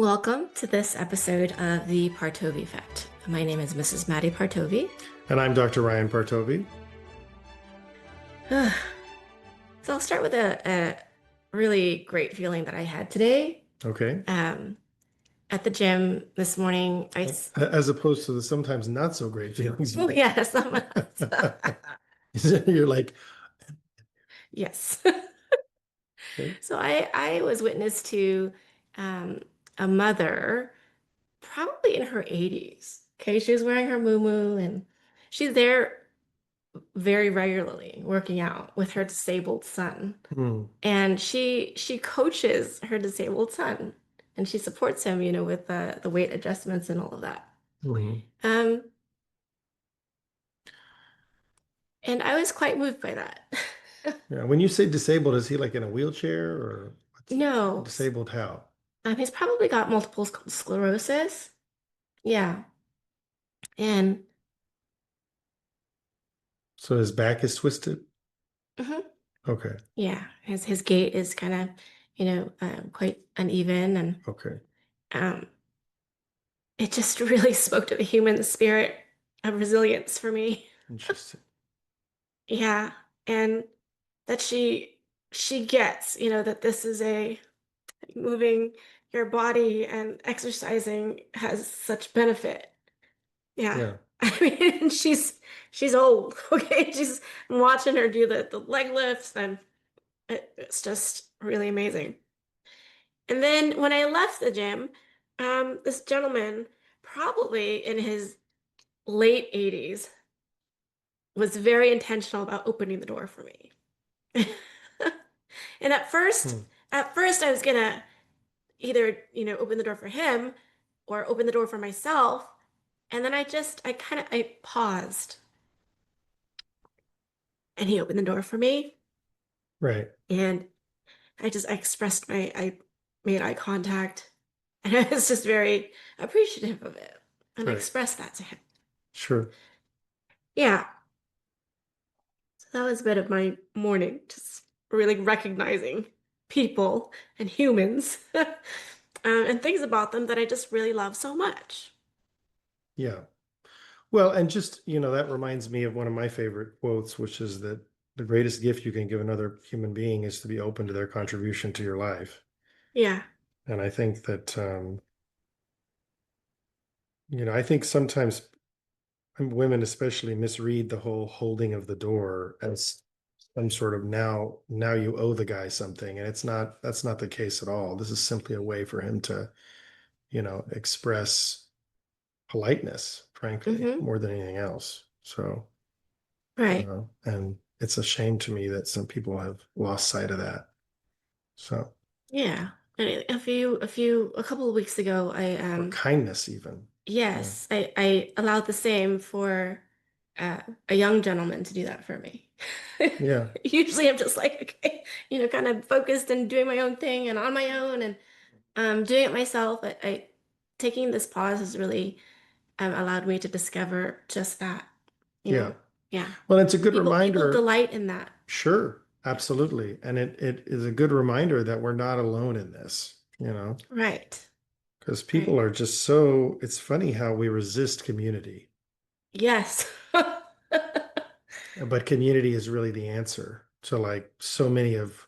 Welcome to this episode of the Partovi Effect. My name is Mrs. Madi Partovi. And I'm Dr. Ryan Partovi. So I'll start with a really great feeling that I had today. Okay. Um, at the gym this morning, As opposed to the sometimes not so great feelings. oh yes, You're like, yes. okay. So I was witness to um, a mother, probably in her 80s. Okay, she was wearing her muumuu and she's there very regularly working out with her disabled son. Hmm. And she coaches her disabled son and she supports him, with the weight adjustments and all of that. Mhm. Um, and I was quite moved by that. Yeah. When you say disabled, is he like in a wheelchair or what's No, disabled how? he's probably got multiple sclerosis. Yeah. And So his back is twisted? mhm, Okay. yeah, his gait is kind of, quite uneven and Okay. um it just really spoke to the human spirit of resilience for me. Interesting. Yeah. And that she gets, that this is a moving your body and exercising has such benefit. Yeah. Yeah. I mean, she's old, okay? I'm watching her do the leg lifts and it's just really amazing. And then when I left the gym, this gentleman, probably in his late 80s, was very intentional about opening the door for me. And at first, Hmm. at first I was gonna either, open the door for him or open the door for myself. And then I paused and he opened the door for me. Right. And I made eye contact and I was just very appreciative of it. And I Right. expressed that to him. Sure. Yeah. So that was a bit of my morning, just really recognizing people and humans and things about them that I just really love so much. Yeah. Well, and just, that reminds me of one of my favorite quotes, which is that the greatest gift you can give another human being is to be open to their contribution to your life. Yeah. And I think that, I think sometimes women especially misread the whole holding of the door as some sort of now you owe the guy something. And that's not the case at all. This is simply a way for him to, express politeness, frankly, Hmm. more than anything else. So, Right. and it's a shame to me that some people have lost sight of that. So, Yeah. And a couple of weeks ago, or kindness even. Yeah. yes, I allowed the same for a young gentleman to do that for me. Yeah. Usually I'm just like, okay, kind of focused and doing my own thing and on my own and doing it myself. Taking this pause has really allowed me to discover just that, you Yeah. know. Yeah. Well, it's a good People reminder. delight in that. Sure, absolutely. And it is a good reminder that we're not alone in this, Right. because Right. people are just so, it's funny how we resist community, Yes. but community is really the answer to like so many of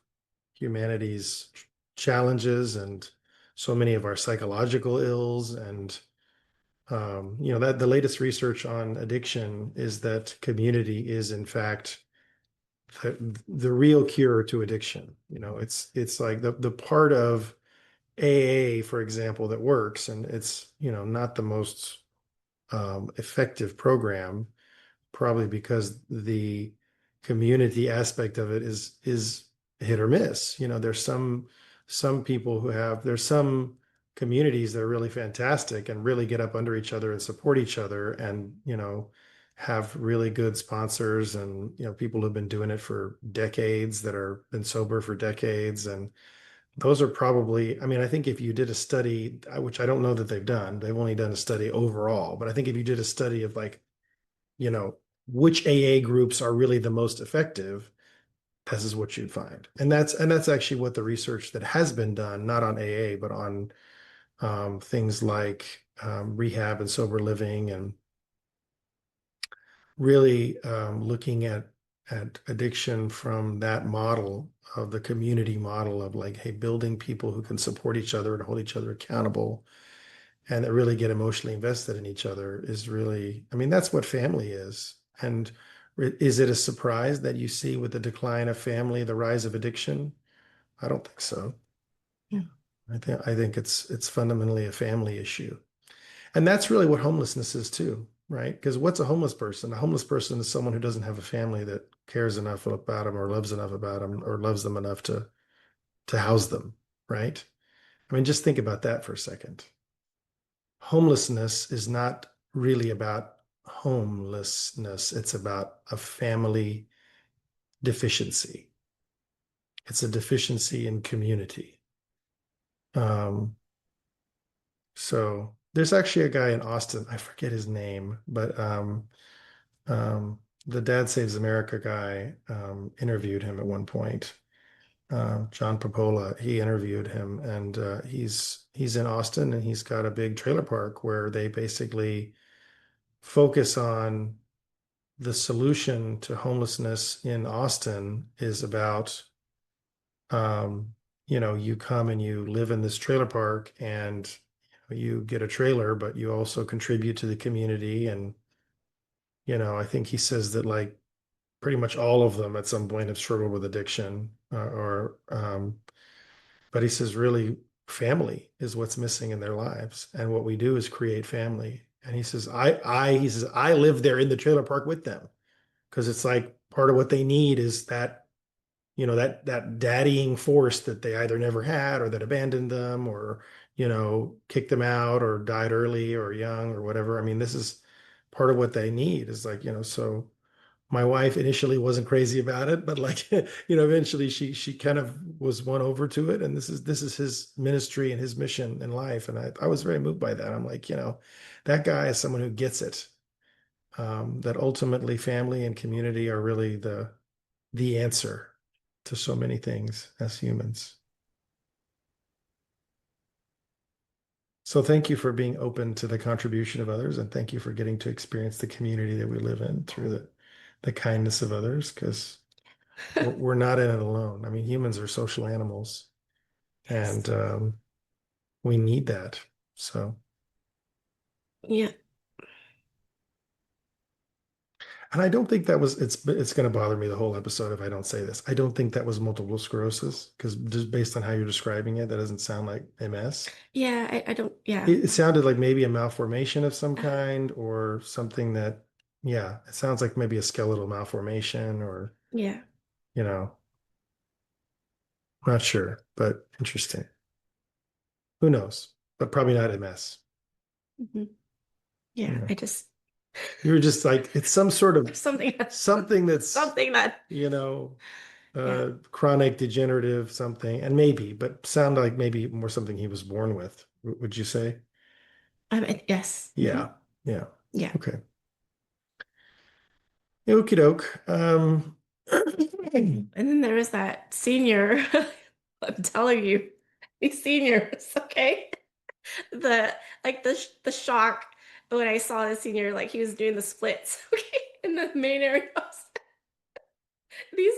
humanity's challenges and so many of our psychological ills. And, that the latest research on addiction is that community is in fact the real cure to addiction. It's like the part of AA, for example, that works, and it's not the most effective program, probably because the community aspect of it is hit or miss. There's some people there's some communities that are really fantastic and really get up under each other and support each other, and have really good sponsors, and people who've been doing it for decades, that are been sober for decades. And those are probably, I mean, I think if you did a study, which I don't know that they've only done a study overall, but I think if you did a study of like, you know, which AA groups are really the most effective, this is what you'd find. And that's actually what the research that has been done, not on AA, but on things like rehab and sober living, and really looking at addiction from that model of the community model of like, hey, building people who can support each other and hold each other accountable and that really get emotionally invested in each other is really, I mean, that's what family is. And is it a surprise that you see with the decline of family, the rise of addiction? I don't think so. Yeah. I think it's fundamentally a family issue. And that's really what homelessness is too, right? Because what's a homeless person? A homeless person is someone who doesn't have a family that cares enough about them or loves enough about them or loves them enough to house them, right? I mean, just think about that for a second. Homelessness is not really about homelessness. It's about a family deficiency. It's a deficiency in community. Um, so there's actually a guy in Austin, I forget his name, but the Dad Saves America guy interviewed him at one point. John Popola, he interviewed him, and he's in Austin, and he's got a big trailer park where they basically focus on the solution to homelessness in Austin is about um, you come and you live in this trailer park and you get a trailer, but you also contribute to the community. And, I think he says that like pretty much all of them at some point have struggled with addiction but he says really family is what's missing in their lives. And what we do is create family. And he says, I live there in the trailer park with them because it's like part of what they need is that that daddying force that they either never had or that abandoned them or kicked them out or died early or young or whatever. I mean, this is part of what they need is like so my wife initially wasn't crazy about it, but like eventually she kind of was won over to it. And this is his ministry and his mission in life. And I was very moved by that. I'm like, that guy is someone who gets it. That ultimately family and community are really the answer to so many things as humans. So thank you for being open to the contribution of others, and thank you for getting to experience the community that we live in through the kindness of others, because we're not in it alone. I mean, humans are social animals, and Yes. we need that. So, Yeah. and I don't think that was it's going to bother me the whole episode if I don't say this. I don't think that was multiple sclerosis because just based on how you're describing it, that doesn't sound like MS. Yeah. I don't, yeah. It sounded like maybe a malformation of some Uh, kind or something that, yeah, it sounds like maybe a skeletal malformation or, yeah. you know, not sure, but interesting. Who knows? But probably not MS. Mhm. Yeah. Yeah. I just, You were just like, it's some sort of there's something, something that's, something that, you know, yeah. chronic degenerative something, and maybe, but sound like maybe more something he was born with. Would you say? Yes. Yeah. Yeah. Yeah. Okay. Okie doke. And then there was that senior, I'm telling you, these seniors, okay? The the shock when I saw the senior, like he was doing the splits, okay, in the main area. These,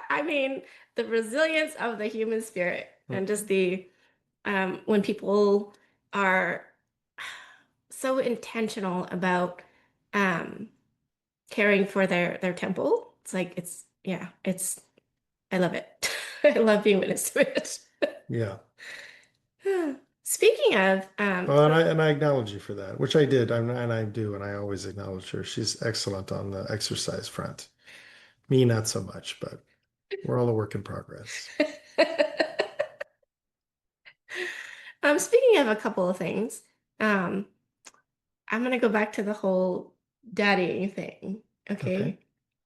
I mean, the resilience of the human spirit and just the when people are so intentional about um caring for their temple. It's like yeah, it's I love it. I love being witness to it. Yeah. Speaking of Well, and I acknowledge you for that, which I did, and I do, and I always acknowledge her. She's excellent on the exercise front. Me, not so much, but we're all a work in progress. speaking of a couple of things, um, I'm gonna go back to the whole daddying thing, Okay. okay?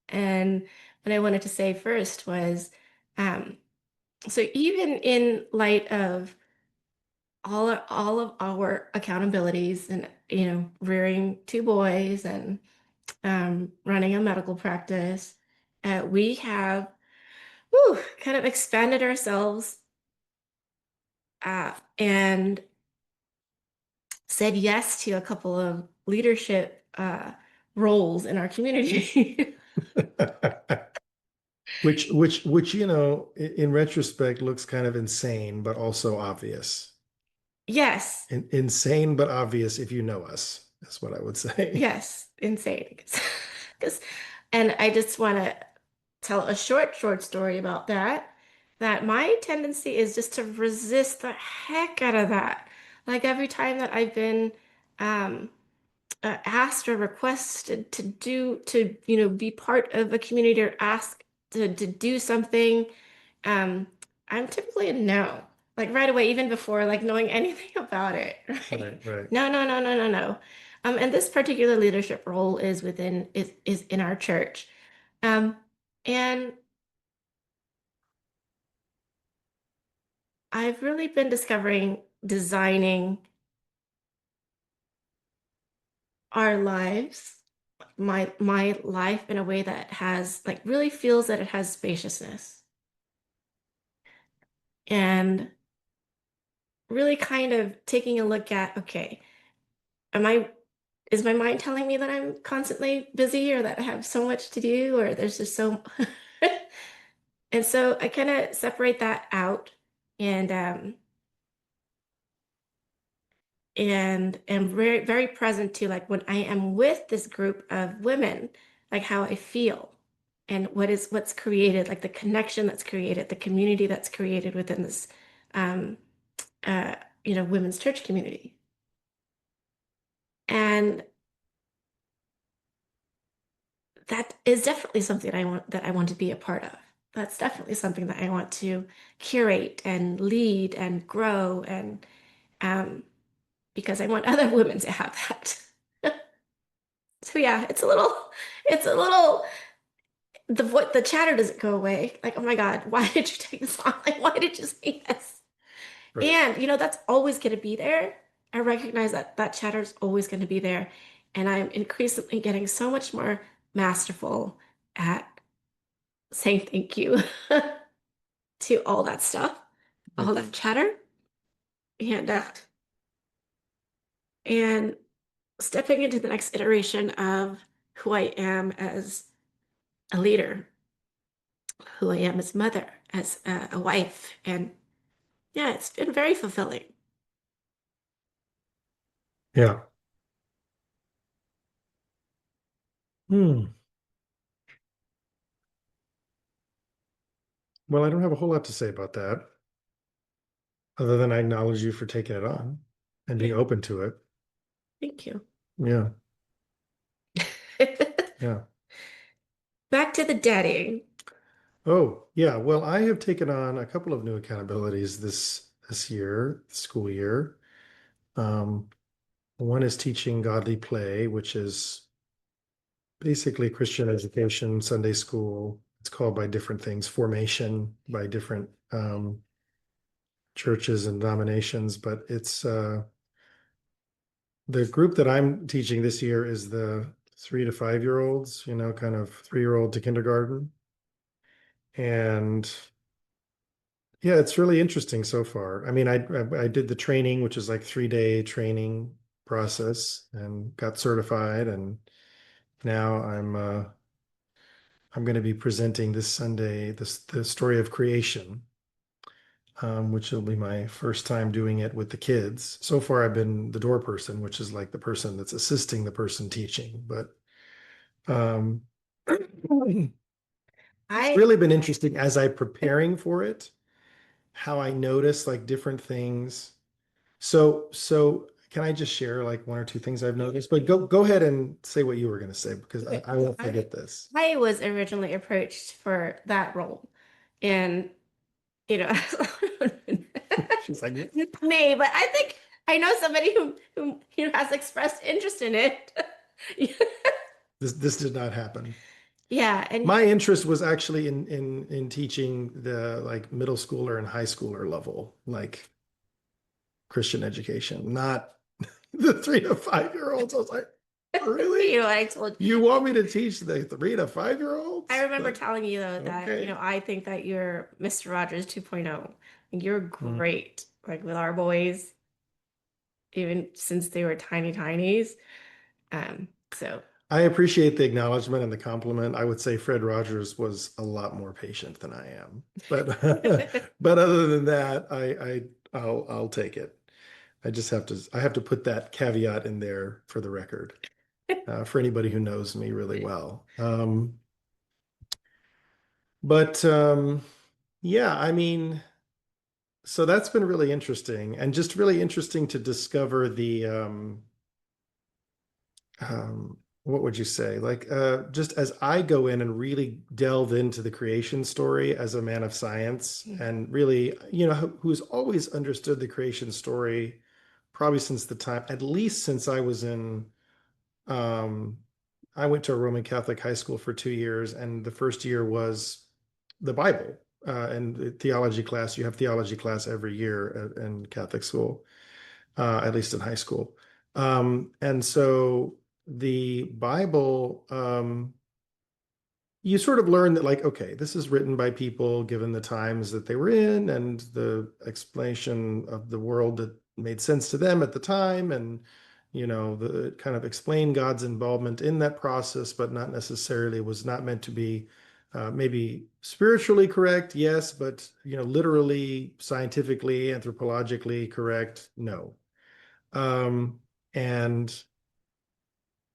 And what I wanted to say first was, um, so even in light of all of our accountabilities and rearing two boys and running a medical practice, we have kind of expanded ourselves and said yes to a couple of leadership roles in our community. Which, in retrospect looks kind of insane, but also obvious. Yes, Insane, but obvious if you know us, is what I would say. yes, insane. 'Cause- and I just want to tell a short story about that. That my tendency is just to resist the heck out of that. Like every time that I've been um, asked or requested be part of a community or asked to do something, um, I'm typically a no. Like right away, even before like knowing anything about it, right? Right, right. No, no, no, no, no, no. And this particular leadership role is in our church. Um, and I've really been discovering designing our lives, my life in a way that has like really feels that it has spaciousness and really kind of taking a look at, okay, am I is my mind telling me that I'm constantly busy or that I have so much to do or there's just so and so I kind of separate that out and am very very present to like when I am with this group of women, like how I feel and what's created, like the connection that's created, the community that's created within this um uh women's church community. And that is definitely something I want to be a part of. That's definitely something that I want to curate and lead and grow and um because I want other women to have that. So yeah, it's a little the chatter doesn't go away. Like, oh my God, why did you take this on? Like, why did you say this? Right. And that's always going to be there. I recognize that that chatter is always going to be there. And I'm increasingly getting so much more masterful at saying thank you to all that stuff, all that chatter, and and stepping into the next iteration of who I am as a leader, who I am as a mother, as a wife, and yeah, it's been very fulfilling. Yeah. Hmm. Well, I don't have a whole lot to say about that, other than I acknowledge you for taking it on and being Yeah, open to it. thank you. Yeah. Yeah. Back to the daddying. Oh, yeah. Well, I have taken on a couple of new accountabilities this year, school year. Um, One is teaching godly play, which is basically Christian education, Sunday school. It's called by different things, formation by different churches and denominations, but it's the group that I'm teaching this year is the 3 to 5 year olds, kind of 3 year old to kindergarten. And yeah, it's really interesting so far. I mean, I did the training, which is like 3 day training process, and got certified, and now I'm going to be presenting this Sunday the story of creation, which will be my first time doing it with the kids. So far, I've been the door person, which is like the person that's assisting the person teaching. But um, it's I really been interesting as I'm preparing for it, how I notice like different things. So can I just share like one or two things I've noticed? But go ahead and say what you were going to say, because I, okay, I so won't forget this. I was originally approached for that role, and you know, She's like, me, but I think I know somebody who has expressed interest in it. this did not happen. Yeah, and My interest was actually in teaching the like middle schooler and high schooler level, like Christian education, not the 3 to 5 year olds. I was like, really? I told You want me to teach the 3 to 5 year I olds? remember But telling you though that, okay. I think that you're Mr. Rogers 2.0. You're Mm. great, like with our boys. even since they were tiny tinies. So I appreciate the acknowledgement and the compliment. I would say Fred Rogers was a lot more patient than I am, but but other than that, I'll take it. I have to put that caveat in there for the record, for anybody who knows me really well. But yeah, I mean, so that's been really interesting and just really interesting to discover the what would you say? Like, just as I go in and really delve into the creation story as a man of science, and really, who's always understood the creation story, probably since the time, at least since I was in, um, I went to a Roman Catholic high school for 2 years, and the first year was the Bible. And the theology class, you have theology class every year in Catholic school, at least in high school. And so the Bible, you sort of learn that, like, okay, this is written by people given the times that they were in and the explanation of the world that made sense to them at the time. And, the kind of explain God's involvement in that process, but not necessarily was not meant to be maybe spiritually correct, yes, but, literally, scientifically, anthropologically correct, no. Um, and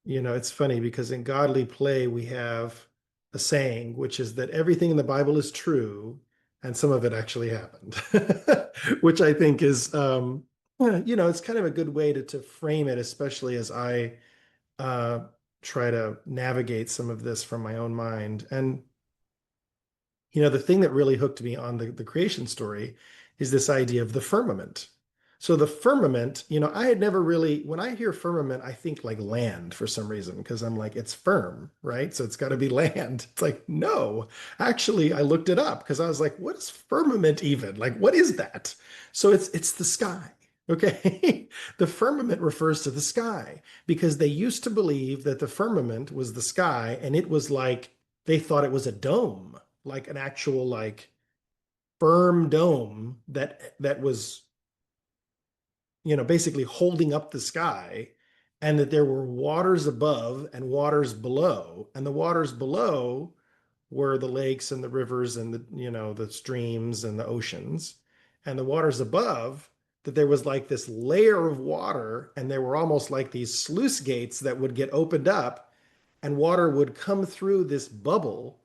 it's funny because in godly play, we have a saying, which is that everything in the Bible is true, and some of it actually happened, which I think is, it's kind of a good way to frame it, especially as I uh, try to navigate some of this from my own mind. And the thing that really hooked me on the creation story is this idea of the firmament. So the firmament, I had never really, when I hear firmament, I think like land for some reason, because I'm like, it's firm, right? So it's got to be land. It's like, no, actually, I looked it up because I was like, what is firmament even? Like, what is that? So it's the sky. Okay. The firmament refers to the sky because they used to believe that the firmament was the sky and it was like, they thought it was a dome, like an actual like firm dome that was basically holding up the sky, and that there were waters above and waters below, and the waters below were the lakes and the rivers and the streams and the oceans, and the waters above, that there was like this layer of water, and there were almost like these sluice gates that would get opened up, and water would come through this bubble,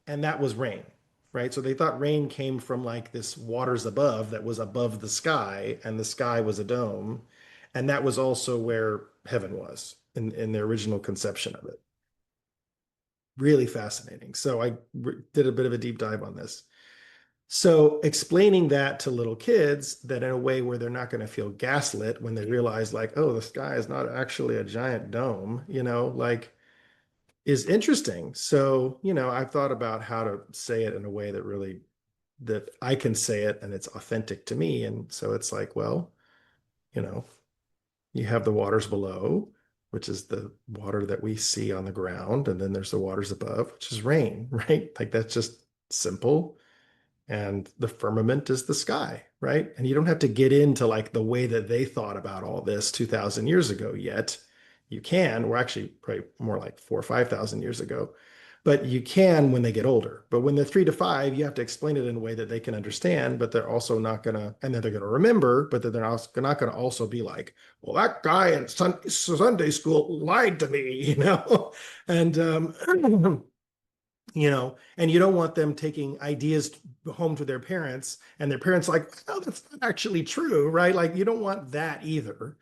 and that was rain, right? So they thought rain came from like this waters above that was above the sky, and the sky was a dome. And that was also where heaven was in the original conception of it. Really fascinating. So I did a bit of a deep dive on this. So explaining that to little kids, that in a way where they're not going to feel gaslit when they realize, like, oh, the sky is not actually a giant dome, like, is interesting. So, I've thought about how to say it in a way that really, that I can say it and it's authentic to me. And so it's like, well, you know, you have the waters below, which is the water that we see on the ground, and then there's the waters above, which is rain, right? Like, that's just simple. And the firmament is the sky, right? And you don't have to get into like the way that they thought about all this 2,000 years ago yet. You can, or actually probably more like 4 or 5,000 years ago, but you can when they get older. But when they're 3 to 5, you have to explain it in a way that they can understand, but they're also not gonna, and then they're gonna remember, but then they're also not gonna also be like, well, that guy in Sunday school lied to me, And and you don't want them taking ideas home to their parents and their parents like, oh, that's not actually true, right? Like, you don't want that either.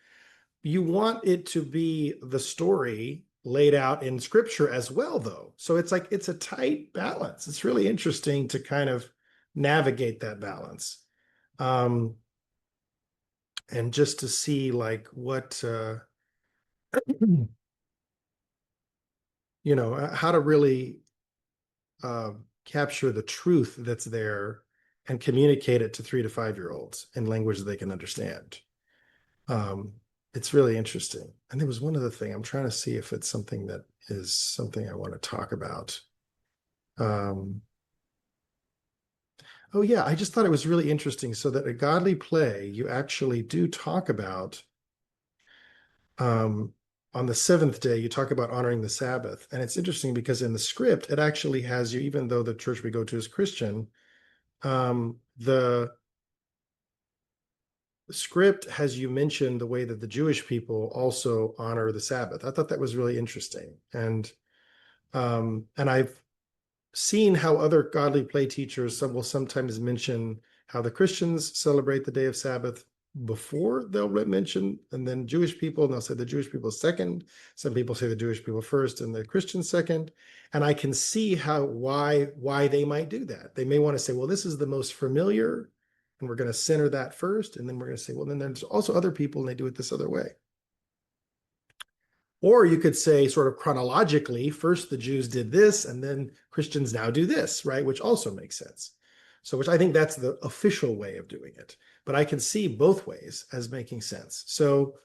You want it to be the story laid out in scripture as well, though. So it's like, it's a tight balance. It's really interesting to kind of navigate that balance. And just to see like what, how to really uh, capture the truth that's there and communicate it to 3 to 5 year olds in language that they can understand. Um, it's really interesting. And there was one other thing. I'm trying to see if it's something that is something I want to talk about. Um, oh yeah, I just thought it was really interesting. So that a godly play, you actually do talk about. um, on the seventh day, you talk about honoring the Sabbath. And it's interesting because in the script, it actually has you, even though the church we go to is Christian, the script has you mention the way that the Jewish people also honor the Sabbath. I thought that was really interesting. And I've seen how other godly play teachers will sometimes mention how the Christians celebrate the day of Sabbath before they'll mention, and then Jewish people, and they'll say the Jewish people second. Some people say the Jewish people first and the Christians second. And I can see how why they might do that. They may want to say, well, this is the most familiar, and we're going to center that first, and then we're going to say, well, then there's also other people, and they do it this other way. Or you could say, sort of chronologically, first the Jews did this, and then Christians now do this, right? Which also makes sense. So, which I think that's the official way of doing it. But I can see both ways as making sense. So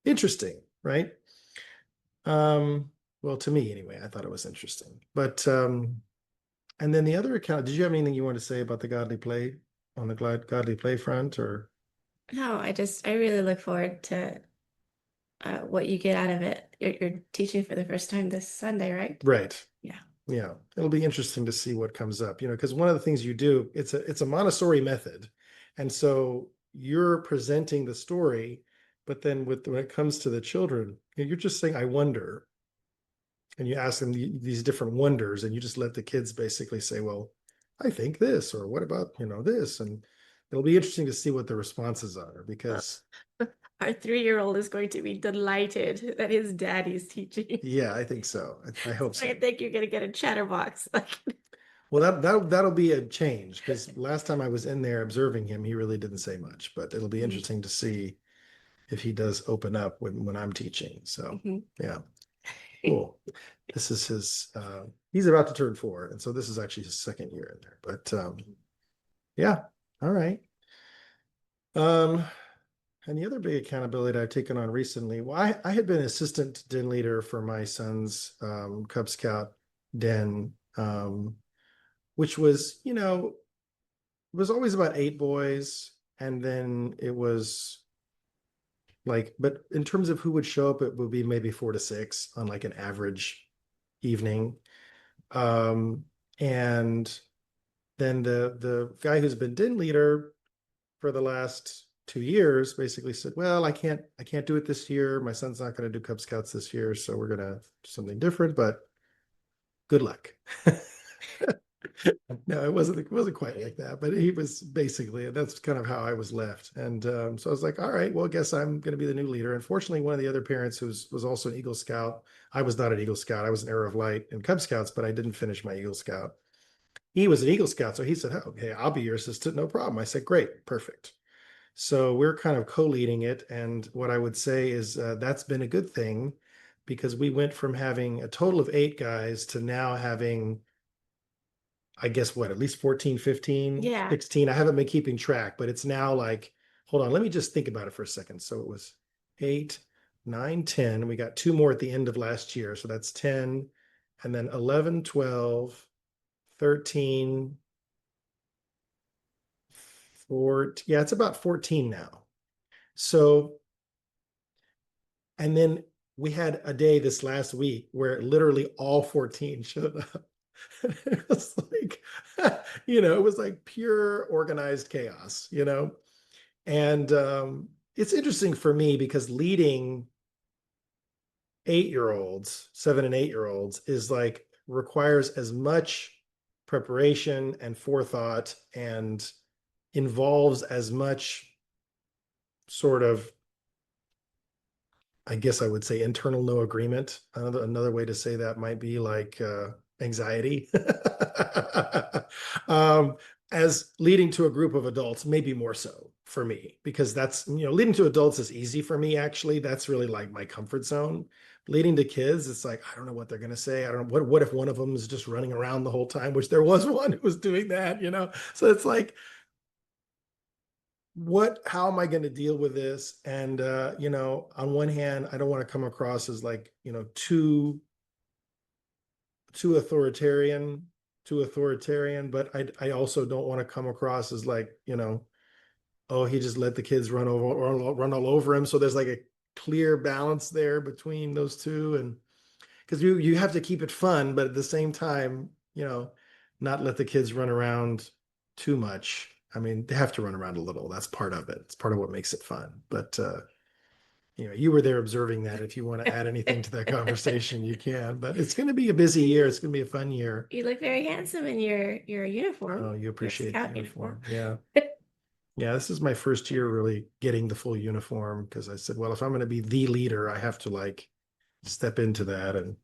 interesting, right? Well, to me anyway, I thought it was interesting. But and then the other account, did you have anything you want to say about the godly play on the godly play front, or? No, I really look forward to what you get out of it. You're teaching for the first time this Sunday, right? Right. Yeah. Yeah, it'll be interesting to see what comes up, because one of the things you do, it's a Montessori method. And so you're presenting the story, but then when it comes to the children, you're just saying, I wonder. And you ask them these different wonders, and you just let the kids basically say, well, I think this, or what about, this? And it'll be interesting to see what the responses are, because Our 3-year-old is going to be delighted that his daddy's teaching. yeah, I think so. I hope I so. think you're gonna get a chatterbox. Well, that'll be a change, because last time I was in there observing him, he really didn't say much. But it'll be Mhm. interesting to see if he does open up when I'm teaching. So Mhm. yeah, cool. This is he's about to turn 4, and so this is actually his second year in there. But yeah, all right. Um, and the other big accountability I've taken on recently, well, I had been assistant den leader for my son's Cub Scout den, which was, it was always about 8 boys, and then it was like, but in terms of who would show up, it would be maybe 4 to 6 on like an average evening. Um, and then the guy who's been den leader for the last 2 years basically said, well, I can't do it this year. My son's not going to do Cub Scouts this year, so we're gonna do something different, but good luck. No, it wasn't quite like that, but he was basically, that's kind of how I was left. And so I was like, all right, well, I guess I'm going to be the new leader. Unfortunately, one of the other parents was also an Eagle Scout. I was not an Eagle Scout. I was an Arrow of Light and Cub Scouts, but I didn't finish my Eagle Scout. He was an Eagle Scout, so he said, oh, okay, I'll be your assistant, no problem. I said, great, perfect. So we're kind of co-leading it. And what I would say is that's been a good thing, because we went from having a total of 8 guys to now having, I guess, what, at least 14, 15, Yeah. 16. I haven't been keeping track, but it's now like, hold on, let me just think about it for a second. So it was 8, 9, 10. We got 2 more at the end of last year. So that's 10. And then 11, 12, 13, 14. Yeah, it's about 14 now. So, and then we had a day this last week where literally all 14 showed up. It was like, it was like pure organized chaos. And it's interesting for me because leading 8-year-olds, 7 and 8-year-olds, is like requires as much preparation and forethought, and involves as much sort of, I guess I would say, internal no agreement. Another way to say that might be like anxiety. um, as leading to a group of adults, maybe more so for me, because that's, leading to adults is easy for me, actually. That's really like my comfort zone. Leading to kids, it's like, I don't know what they're going to say. I don't know. What if one of them is just running around the whole time, which there was one who was doing that. So it's like, how am I going to deal with this? And on one hand, I don't want to come across as like, too authoritarian, but I also don't want to come across as like, oh, he just let the kids run all over him. So there's like clear balance there between those two, and because you have to keep it fun, but at the same time, not let the kids run around too much. I mean, they have to run around a little. That's part of it. It's part of what makes it fun. But you were there observing that. If you want to add anything to that conversation, you can. But it's going to be a busy year. It's going to be a fun year. You look very handsome in your uniform, Oh, you your appreciate the scout uniform. uniform. Yeah. Yeah, this is my first year really getting the full uniform because I said, well, if I'm going to be the leader, I have to like step into that. And,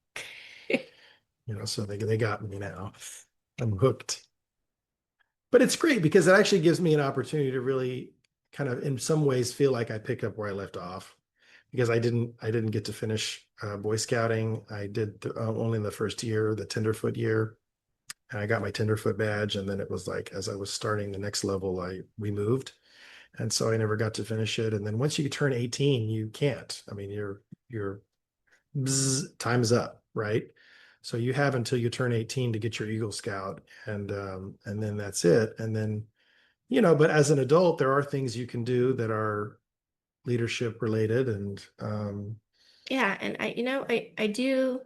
so they got me now. I'm hooked. But it's great because it actually gives me an opportunity to really kind of in some ways feel like I picked up where I left off because I didn't get to finish Boy Scouting. I did only in the first year, the tenderfoot year. And I got my tenderfoot badge, and then it was like as I was starting the next level, we moved, and so I never got to finish it. And then once you turn 18, you can't. I mean, you're time's up, right? So you have until you turn 18 to get your Eagle Scout, and then that's it. And then but as an adult, there are things you can do that are leadership related, and Yeah, and I do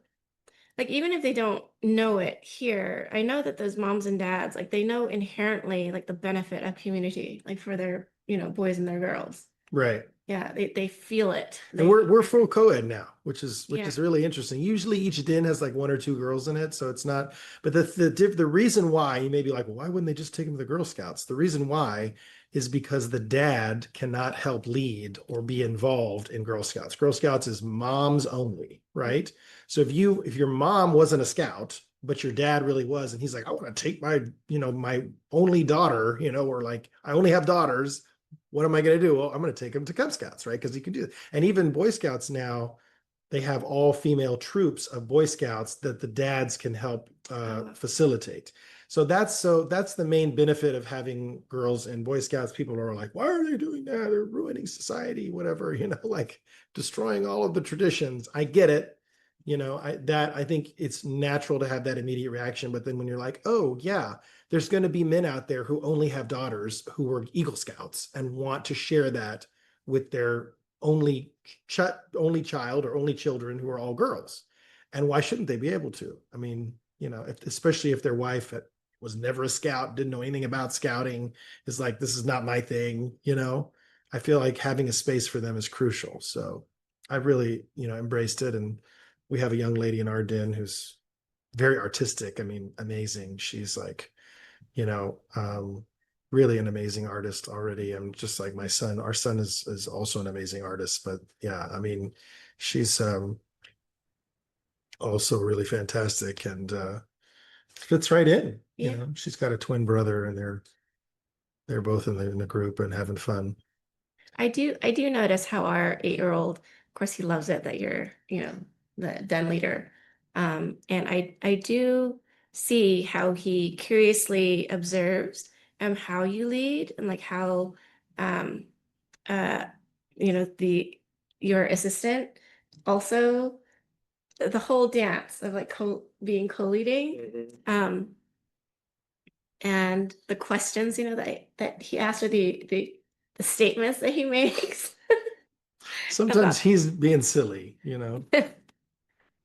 like even if they don't know it here, I know that those moms and dads like they know inherently like the benefit of community, like for their, boys and their girls. right. Yeah, they feel it. And we're full co-ed now, which is Yeah. really interesting. Usually each den has like one or two girls in it, so it's not. But the reason why you may be like, well, why wouldn't they just take them to the Girl Scouts? The reason why is because the dad cannot help lead or be involved in Girl Scouts. Girl Scouts is moms only, right? So if your mom wasn't a scout, but your dad really was, and he's like, I want to take my only daughter, or like I only have daughters, what am I going to do? Well, I'm going to take them to Cub Scouts, right? Because you can do it. And even Boy Scouts now, they have all female troops of Boy Scouts that the dads can help Oh, facilitate. So that's the main benefit of having girls in Boy Scouts. People are like, why are they doing that? They're ruining society, whatever, like destroying all of the traditions. I get it. I think it's natural to have that immediate reaction. But then when you're like, oh yeah, there's going to be men out there who only have daughters who are Eagle Scouts and want to share that with their only only child or only children who are all girls. And why shouldn't they be able to? I mean, especially if their wife was never a scout, didn't know anything about scouting, is like, this is not my thing. I feel like having a space for them is crucial. So I really, embraced it. And we have a young lady in our den who's very artistic. I mean, amazing. She's like, you know, um, really an amazing artist already. And just like my son, our son is also an amazing artist. But yeah, I mean, she's also really fantastic and fits right in. yeah. She's got a twin brother, and they're both in the group and having fun. I do notice how our 8-year-old, of course, he loves it that you're, the den leader. And I do see how he curiously observes how you lead and like how um uh the your assistant also the whole dance of like being co-leading. And the questions, that he asks or the statements that he makes Sometimes about he's being silly.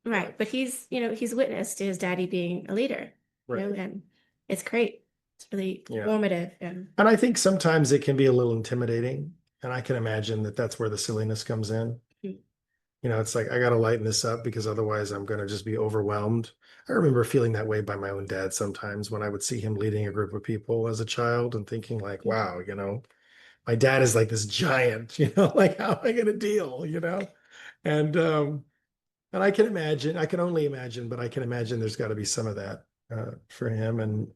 right. But he's witness to his daddy being a leader, Right. and it's great. It's really Yeah. formative and And I think sometimes it can be a little intimidating. And I can imagine that that's where the silliness comes in. It's like I got to lighten this up because otherwise I'm going to just be overwhelmed. I remember feeling that way by my own dad sometimes when I would see him leading a group of people as a child and thinking like, wow, my dad is like this giant, like how am I going to deal? And and I can only imagine, but I can imagine there's got to be some of that for him. And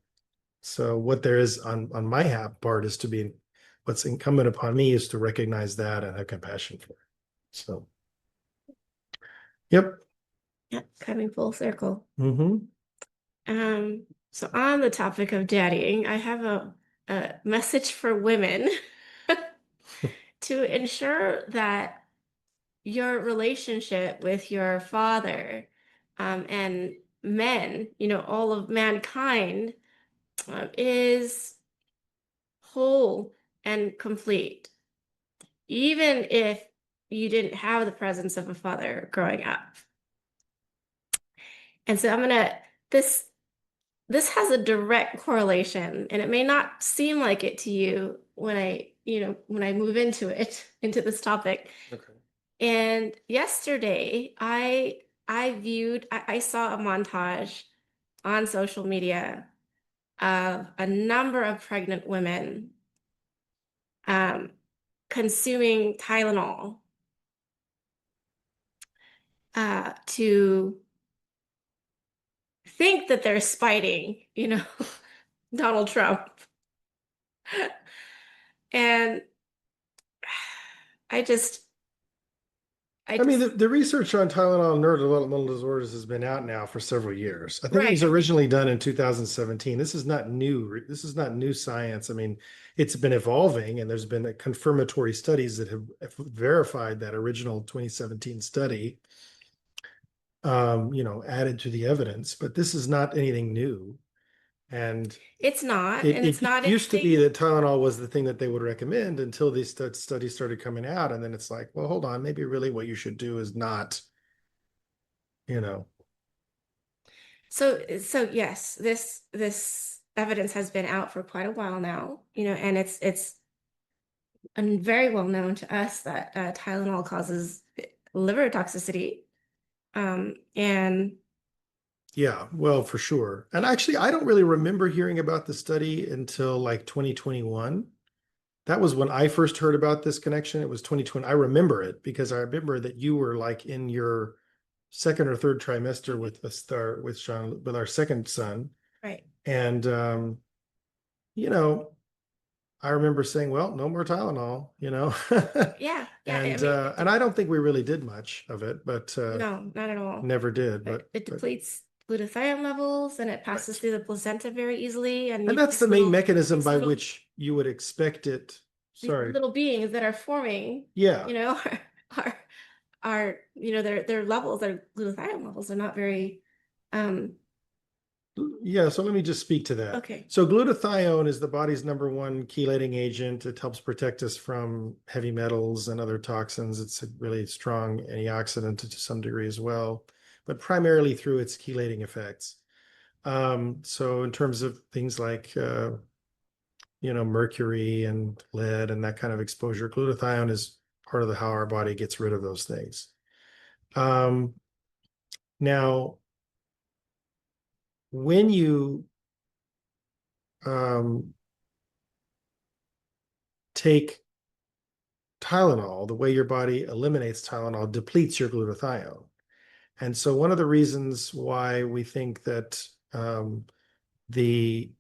so what there is on my part is what's incumbent upon me is to recognize that and have compassion for it. So, yep. yeah, coming full circle. Hmm. So on the topic of daddying, I have a message for women to ensure that your relationship with your father, and men, all of mankind, is whole and complete. Even if, you didn't have the presence of a father growing up. And so this this has a direct correlation, and it may not seem like it to you when when I move into it, into this topic. Okay. And yesterday, I saw a montage on social media of a number of pregnant women um, consuming Tylenol to think that they're spiting, Donald Trump. And I just, I I mean, just, the research on Tylenol and neurodevelopmental disorders has been out now for several years. I think it right. was originally done in 2017. This is not new. This is not new science. I mean, it's been evolving, and there's been confirmatory studies that have verified that original 2017 study, added to the evidence. But this is not anything new. And It's not, it, and it's it not used to be anything. that Tylenol was the thing that they would recommend until these studies started coming out. And then it's like, well, hold on, maybe really what you should do is not, you know. So yes, this evidence has been out for quite a while now, and it's very well known to us that Tylenol causes liver toxicity. And Yeah, well, for sure. And actually, I don't really remember hearing about the study until like 2021. That was when I first heard about this connection. It was 2020. I remember it because I remember that you were like in your second or third trimester with with our second son. right, And you know, I remember saying, well, no more Tylenol, yeah, yeah. I And mean, and I don't think we really did much of it, but no, not at all. never did. It But depletes glutathione levels, and it passes right. through the placenta very easily. And And that's these the main little mechanism these by little which you would expect it. these Sorry. little beings that are forming, Yeah. are their levels, their glutathione levels are not very um Yeah. So let me just speak to that. okay. So glutathione is the body's number one chelating agent. It helps protect us from heavy metals and other toxins. It's a really strong antioxidant to some degree as well, but primarily through its chelating effects. So in terms of things like mercury and lead and that kind of exposure, glutathione is part of how our body gets rid of those things. Um, Now, when you um, take Tylenol, the way your body eliminates Tylenol depletes your glutathione. And so one of the reasons why we think that the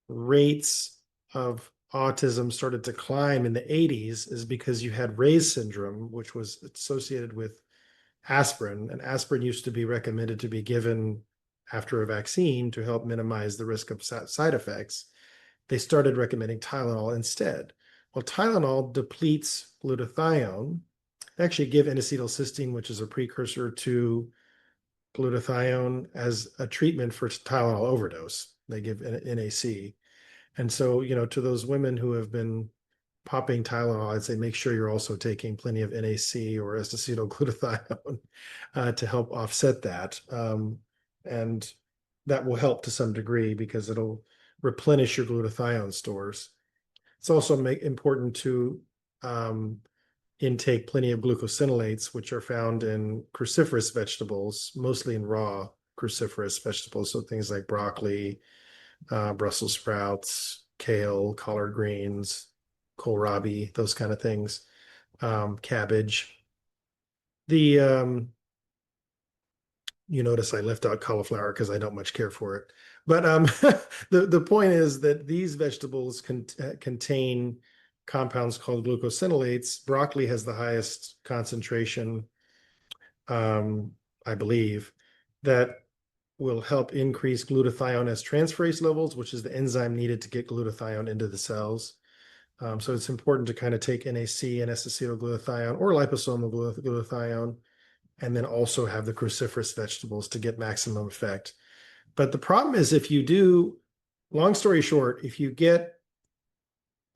rates of autism started to climb in the 80s is because you had Ray's syndrome, which was associated with aspirin, and aspirin used to be recommended to be given after a vaccine to help minimize the risk of side effects. They started recommending Tylenol instead. Well, Tylenol depletes glutathione. They actually give N-acetylcysteine, which is a precursor to glutathione, as a treatment for Tylenol overdose. They give NAC. And so, to those women who have been popping Tylenol, I'd say make sure you're also taking plenty of NAC or acetylglutathione to help offset that. And that will help to some degree because it'll replenish your glutathione stores. It's also important to intake plenty of glucosinolates, which are found in cruciferous vegetables, mostly in raw cruciferous vegetables. So things like broccoli, Brussels sprouts, kale, collard greens, kohlrabi, those kind of things, cabbage. The You notice I left out cauliflower because I don't much care for it. But the point is that these vegetables contain compounds called glucosinolates. Broccoli has the highest concentration, um, I believe, that will help increase glutathione as transferase levels, which is the enzyme needed to get glutathione into the cells. So it's important to kind of take NAC and S-acetylglutathione or liposomal glutathione, and then also have the cruciferous vegetables to get maximum effect. But the problem is if you do, long story short, if you get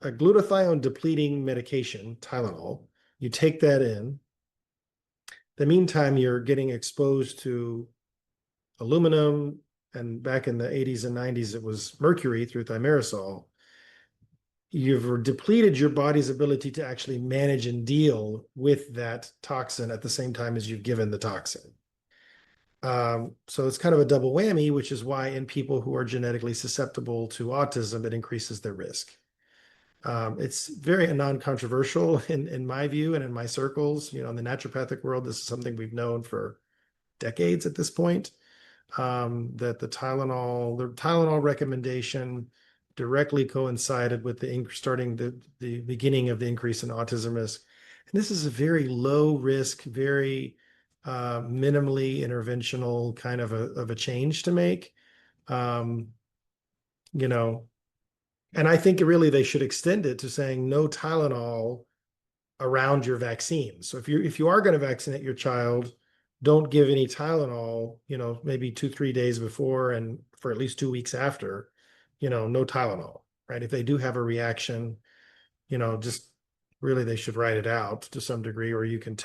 a glutathione depleting medication, Tylenol, You take that in. The meantime, you're getting exposed to aluminum, and back in the 80s and 90s, it was mercury through thimerosal. You've depleted your body's ability to actually manage and deal with that toxin at the same time as you've given the toxin. So it's kind of a double whammy, which is why in people who are genetically susceptible to autism, it increases their risk. It's very non-controversial in my view and in my circles. In the naturopathic world, this is something we've known for decades at this point. That the Tylenol recommendation directly coincided with starting the beginning of the increase in autism risk. And this is a very low risk, very minimally interventional kind of a change to make. Um, you know, and I think really they should extend it to saying no Tylenol around your vaccine. So if you are going to vaccinate your child, don't give any Tylenol, maybe 2-3 days before and for at least 2 weeks after, no Tylenol, right? If they do have a reaction, just really they should write it out to some degree, or you can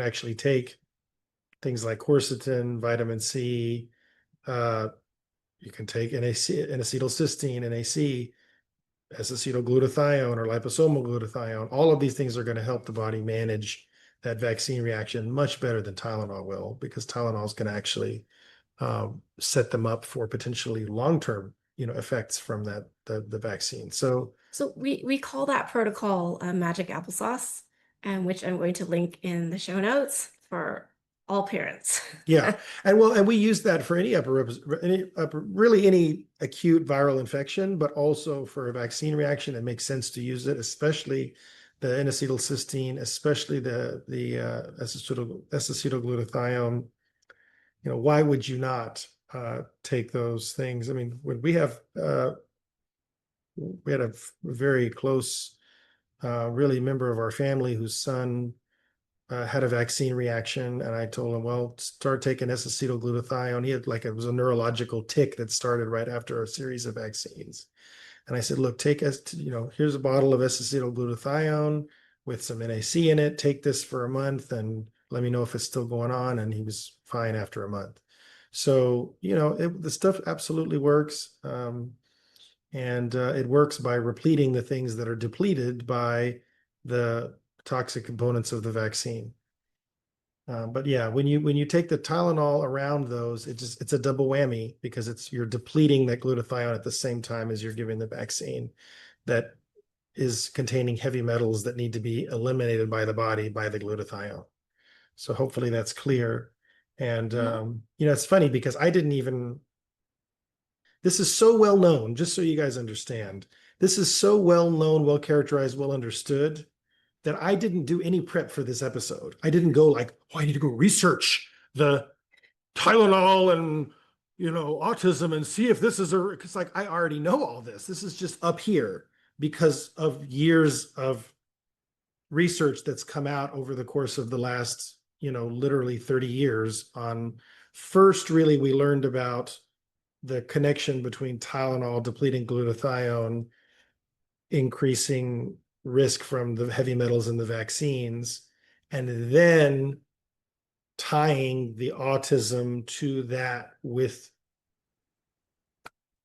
actually take things like quercetin, vitamin C, you can take N-acetylcysteine, NAC, acetylglutathione or liposomal glutathione. All of these things are going to help the body manage that vaccine reaction much better than Tylenol will, because Tylenol is going to actually set them up for potentially long-term, effects from the vaccine. So we call that protocol magic applesauce, and which I'm going to link in the show notes for all parents. yeah, and we use that for any really any acute viral infection, but also for a vaccine reaction. It makes sense to use it, especially the N-acetylcysteine, especially the acetylglutathione. Why would you not take those things? I mean, when we had a very close, really member of our family whose son had a vaccine reaction, and I told him, well, start taking acetylglutathione. He had it was a neurological tic that started right after a series of vaccines. And I said, look, here's a bottle of acetylglutathione with some NAC in it. Take this for a month and let me know if it's still going on. And he was fine after a month. So, the stuff absolutely works. And it works by repleting the things that are depleted by the toxic components of the vaccine. But yeah, when you take the Tylenol around those, it's a double whammy, because you're depleting that glutathione at the same time as you're giving the vaccine that is containing heavy metals that need to be eliminated by the body by the glutathione. So hopefully that's clear. And it's funny because this is so well known, just so you guys understand. This is so well known, well characterized, well understood, that I didn't do any prep for this episode. I didn't go like, I need to go research the Tylenol and, autism and see if this is because I already know all this. This is just up here because of years of research that's come out over the course of the last, literally 30 years on. First, really, we learned about the connection between Tylenol depleting glutathione, increasing risk from the heavy metals in the vaccines, and then tying the autism to that with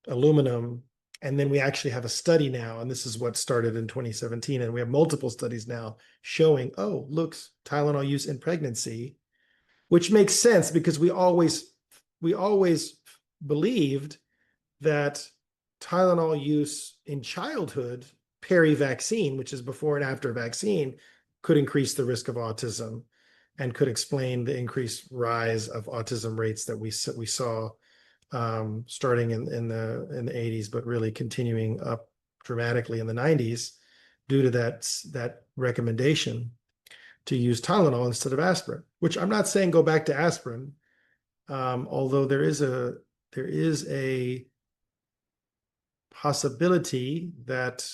aluminum. And then we actually have a study now, and this is what started in 2017, and we have multiple studies now showing, oh, look, Tylenol use in pregnancy, which makes sense because we always believed that Tylenol use in childhood, peri-vaccine, which is before and after vaccine, could increase the risk of autism and could explain the increased rise of autism rates that we saw starting in the 80s, but really continuing up dramatically in the 90s due to that recommendation to use Tylenol instead of aspirin, which I'm not saying go back to aspirin, although there is a possibility that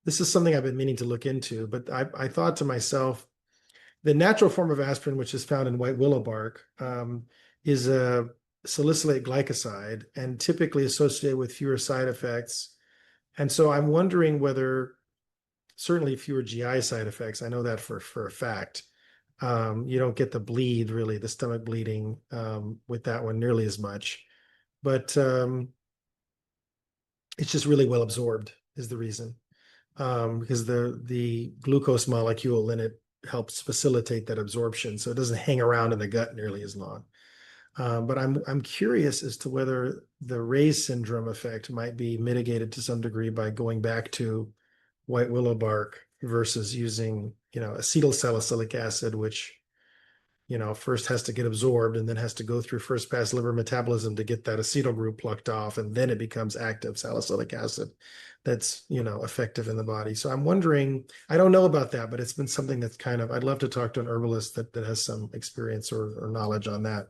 this is something I've been meaning to look into, but I thought to myself, the natural form of aspirin, which is found in white willow bark, is a salicylate glycoside and typically associated with fewer side effects. And so I'm wondering whether certainly fewer GI side effects. I know that for a fact. You don't get the bleed, really, the stomach bleeding with that one nearly as much. But it's just really well absorbed is the reason. Because the glucose molecule in it helps facilitate that absorption, so it doesn't hang around in the gut nearly as long. But I'm curious as to whether the Ray's syndrome effect might be mitigated to some degree by going back to white willow bark versus using, acetyl salicylic acid, which, first has to get absorbed and then has to go through first pass liver metabolism to get that acetyl group plucked off, and then it becomes active salicylic acid that's, effective in the body. So I'm wondering, I don't know about that, but it's been something that's I'd love to talk to an herbalist that has some experience or knowledge on that.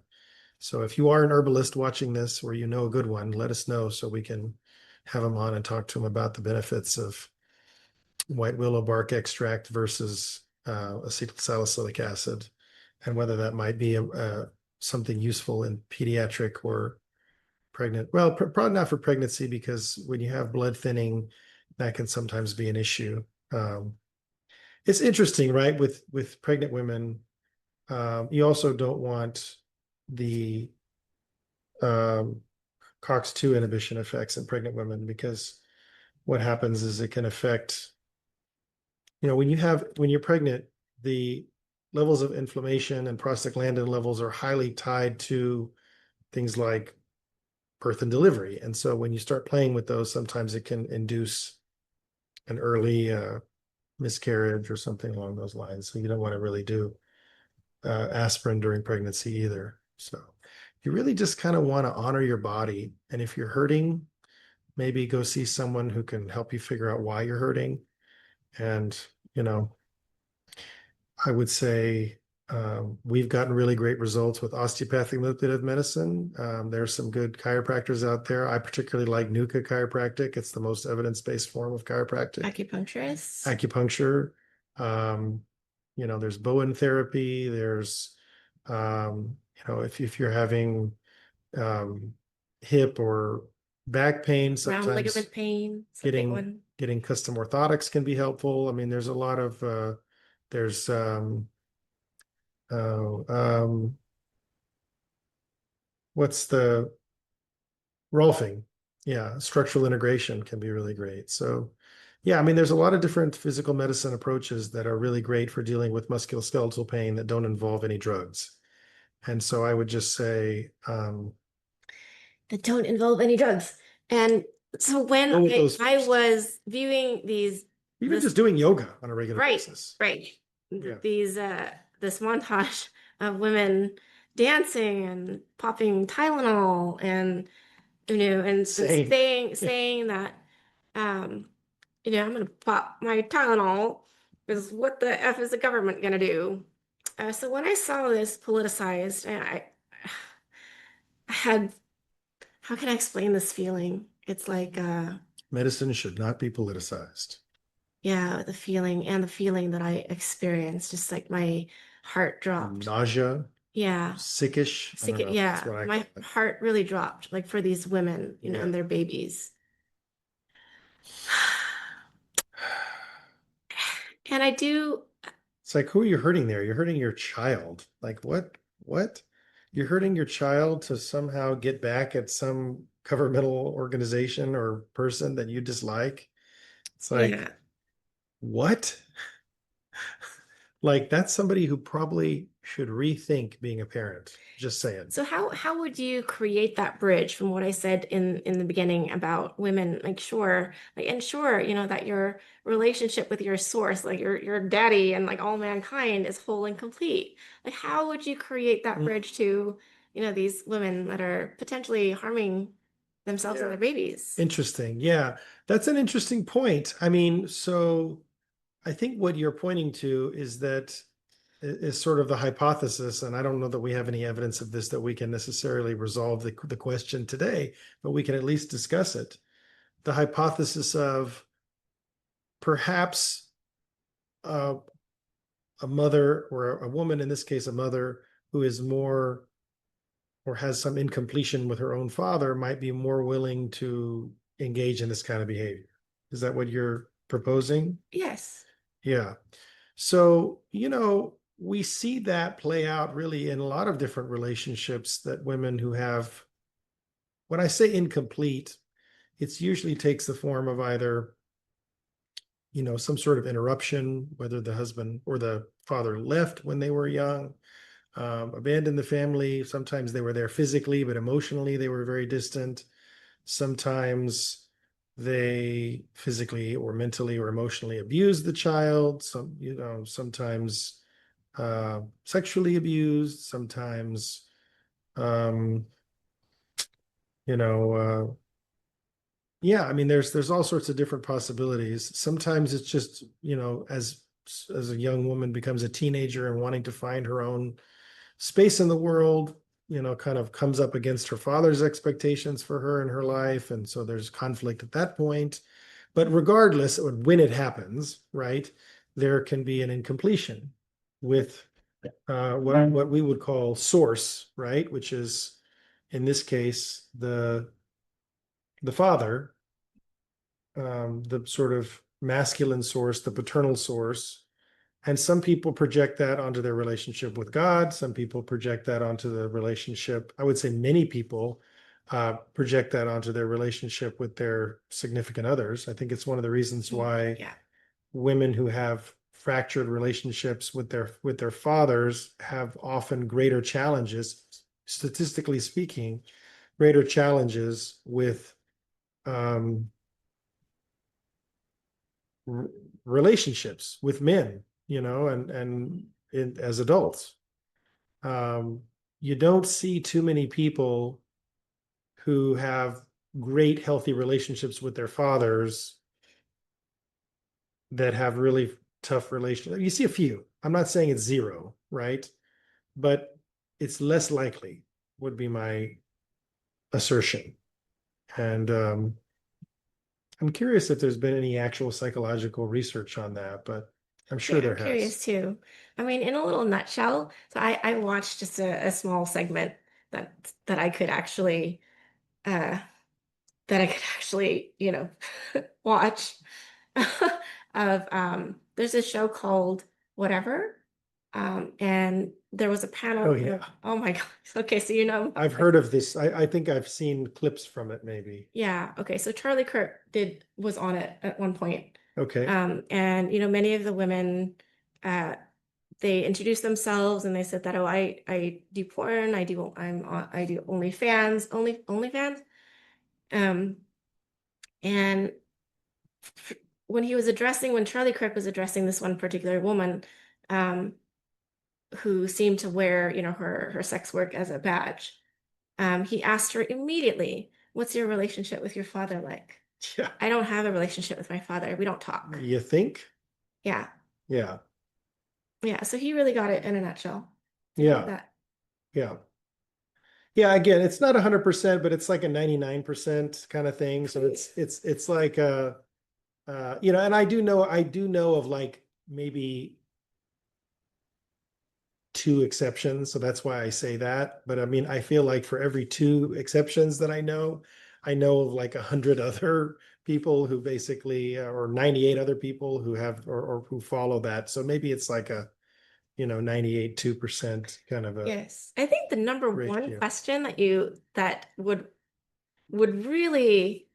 So if you are an herbalist watching this, or you know a good one, let us know so we can have him on and talk to him about the benefits of white willow bark extract versus acetyl salicylic acid, and whether that might be something useful in pediatric or pregnant. Well, probably not for pregnancy, because when you have blood thinning, that can sometimes be an issue. It's interesting, right? With pregnant women, you also don't want the COX-2 inhibition effects in pregnant women, because what happens is it can affect, when you're pregnant, the levels of inflammation and prostaglandin levels are highly tied to things like birth and delivery. And so when you start playing with those, sometimes it can induce an early miscarriage or something along those lines. So you don't want to really do aspirin during pregnancy either. So you really just kind of want to honor your body. And if you're hurting, maybe go see someone who can help you figure out why you're hurting. And, I would say we've gotten really great results with osteopathic manipulative medicine. There's some good chiropractors out there. I particularly like NUCA chiropractic. It's the most evidence-based form of chiropractic. Acupuncturist. Acupuncture. There's Bowen therapy. There's, if you're having hip or back pain, Round sometimes ligament pain. It's a big one. getting custom orthotics can be helpful. I mean, there's a lot of there's oh, what's the Rolfing? Yeah, structural integration can be really great. So, yeah, I mean, there's a lot of different physical medicine approaches that are really great for dealing with musculoskeletal pain that don't involve any drugs. And so I would just say, That don't involve any drugs. And so when go with I, those I first. was viewing Even this, just doing yoga on a regular right, basis. right, Yeah. these, this montage of women dancing and popping Tylenol and, and Same. saying that, um, I'm gonna pop my Tylenol because what the F is the government gonna do? So when I saw this politicized, I had, how can I explain this feeling? It's like, Medicine should not be politicized. yeah, the feeling that I experienced, just like my heart dropped. Nausea, Yeah, sickish. I sick. don't know. That's Yeah, what I call my it. heart really dropped, like for these women, Yeah. and their babies. And I do, It's like, who are you hurting there? You're hurting your child. Like, what? What? You're hurting your child to somehow get back at some governmental organization or person that you dislike. It's like, yeah. what? Like, that's somebody who probably should rethink being a parent. Just saying. So how would you create that bridge from what I said in the beginning about women, like sure, like ensure, that your relationship with your source, like your daddy and like all mankind is whole and complete. Like how would you create that Mm, bridge to, these women that are potentially harming themselves and yeah. their babies? Interesting. Yeah. That's an interesting point. I mean, so I think what you're pointing to is sort of the hypothesis, and I don't know that we have any evidence of this that we can necessarily resolve the question today, but we can at least discuss it. The hypothesis of perhaps uh, a mother, or a woman, in this case, a mother who is more, or has some incompletion with her own father, might be more willing to engage in this kind of behavior. Is that what you're proposing. Yes. Yeah. So, we see that play out really in a lot of different relationships that women who have, when I say incomplete, it's usually takes the form of either, some sort of interruption, whether the husband or the father left when they were young, abandoned the family. Sometimes they were there physically, but emotionally they were very distant. Sometimes they physically or mentally or emotionally abused the child. Sometimes sexually abused. Sometimes, um, you know, yeah. I mean, there's all sorts of different possibilities. Sometimes it's just, as a young woman becomes a teenager and wanting to find her own space in the world, kind of comes up against her father's expectations for her in her life. And so there's conflict at that point. But regardless, when it happens, right, there can be an incompletion with what we would call source, right, which is in this case the father, the sort of masculine source, the paternal source. And some people project that onto their relationship with God. Some people project that onto the relationship. I would say many people project that onto their relationship with their significant others. I think it's one of the reasons why Yeah. women who have fractured relationships with their fathers have often greater challenges, statistically speaking, greater challenges with um, r- relationships with men, as adults. Um, you don't see too many people who have great, healthy relationships with their fathers that have really tough relationships. You see a few. I'm not saying it's zero, right? But it's less likely, would be my assertion. And I'm curious if there's been any actual psychological research on that, but I'm Yeah, sure I'm there has. curious too. I mean, in a little nutshell, so I watched just a small segment that I could actually uh watch of there's a show called Whatever. And there was a Oh panel yeah. oh my God. Okay, so you know. I've heard of this. I think I've seen clips from it, maybe. Yeah, okay. So Charlie Kirk was on it at one point. Okay. And many of the women uh they introduced themselves and they said that, oh, I do porn, I do OnlyFans. Um, and when when Charlie Kirk was addressing this one particular woman, um, who seemed to wear, her sex work as a badge, he asked her immediately, "What's your relationship with your father like?" Yeah. I don't have a relationship with my father. We don't talk. You think? Yeah. Yeah. Yeah. So he really got it in a nutshell. So I like Yeah. that. Yeah. Yeah. Again, it's not 100%, but it's like a 99% kind of thing. So it's like and I do know of like maybe two exceptions. So that's why I say that. But I mean, I feel like for every two exceptions that I know of like 100 other people who basically, or 98 other people who have or who follow that. So maybe it's like a, 98, 2% kind of a Yes. I think the number one ratio. question that would really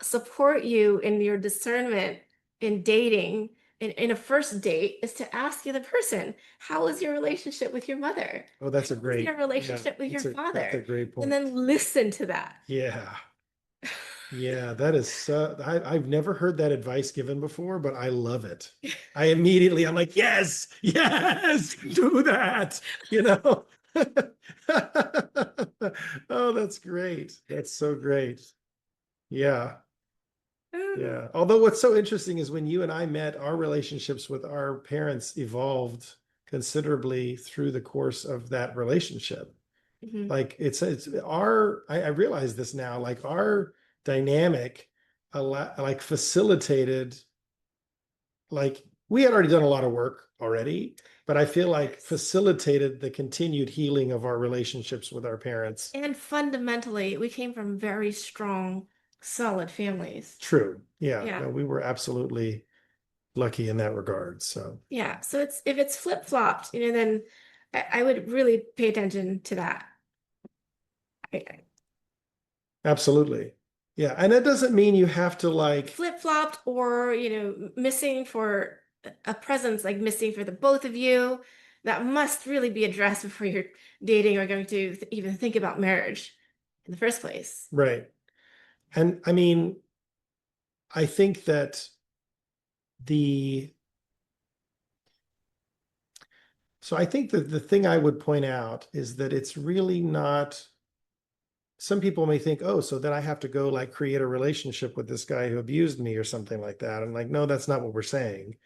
support you in your discernment in dating in a first date is to ask the other person, how is your relationship with your mother? Oh, How that's a is your great, yeah, relationship with your that's a father? great And point. then listen to that. Yeah. Yeah, that is I've never heard that advice given before, but I love it. I'm like, yes, yes, do that, you know. Oh, that's great. That's so great. Yeah. Mm, Yeah. Although what's so interesting is when you and I met, our relationships with our parents evolved considerably through the course of that relationship. mhm. Like it's I realize this now, like our dynamic like facilitated, like we had already done a lot of work already, but I feel like Yes. facilitated the continued healing of our relationships with our parents. And fundamentally, we came from very strong, solid families. True. Yeah. Yeah. No, we were absolutely lucky in that regard. So Yeah. So it's if it's flip-flopped, then I would really pay attention to that. absolutely. Yeah. And that doesn't mean you have to like, Flip-flopped or, missing for a presence, like missing for the both of you, that must really be addressed before you're dating or going to even think about marriage in the first place. right. And I mean, I think that the, so I think that the thing I would point out is that it's really not, some people may think, oh, so then I have to go like create a relationship with this guy who abused me or something like that. And like, no, that's not what we're saying.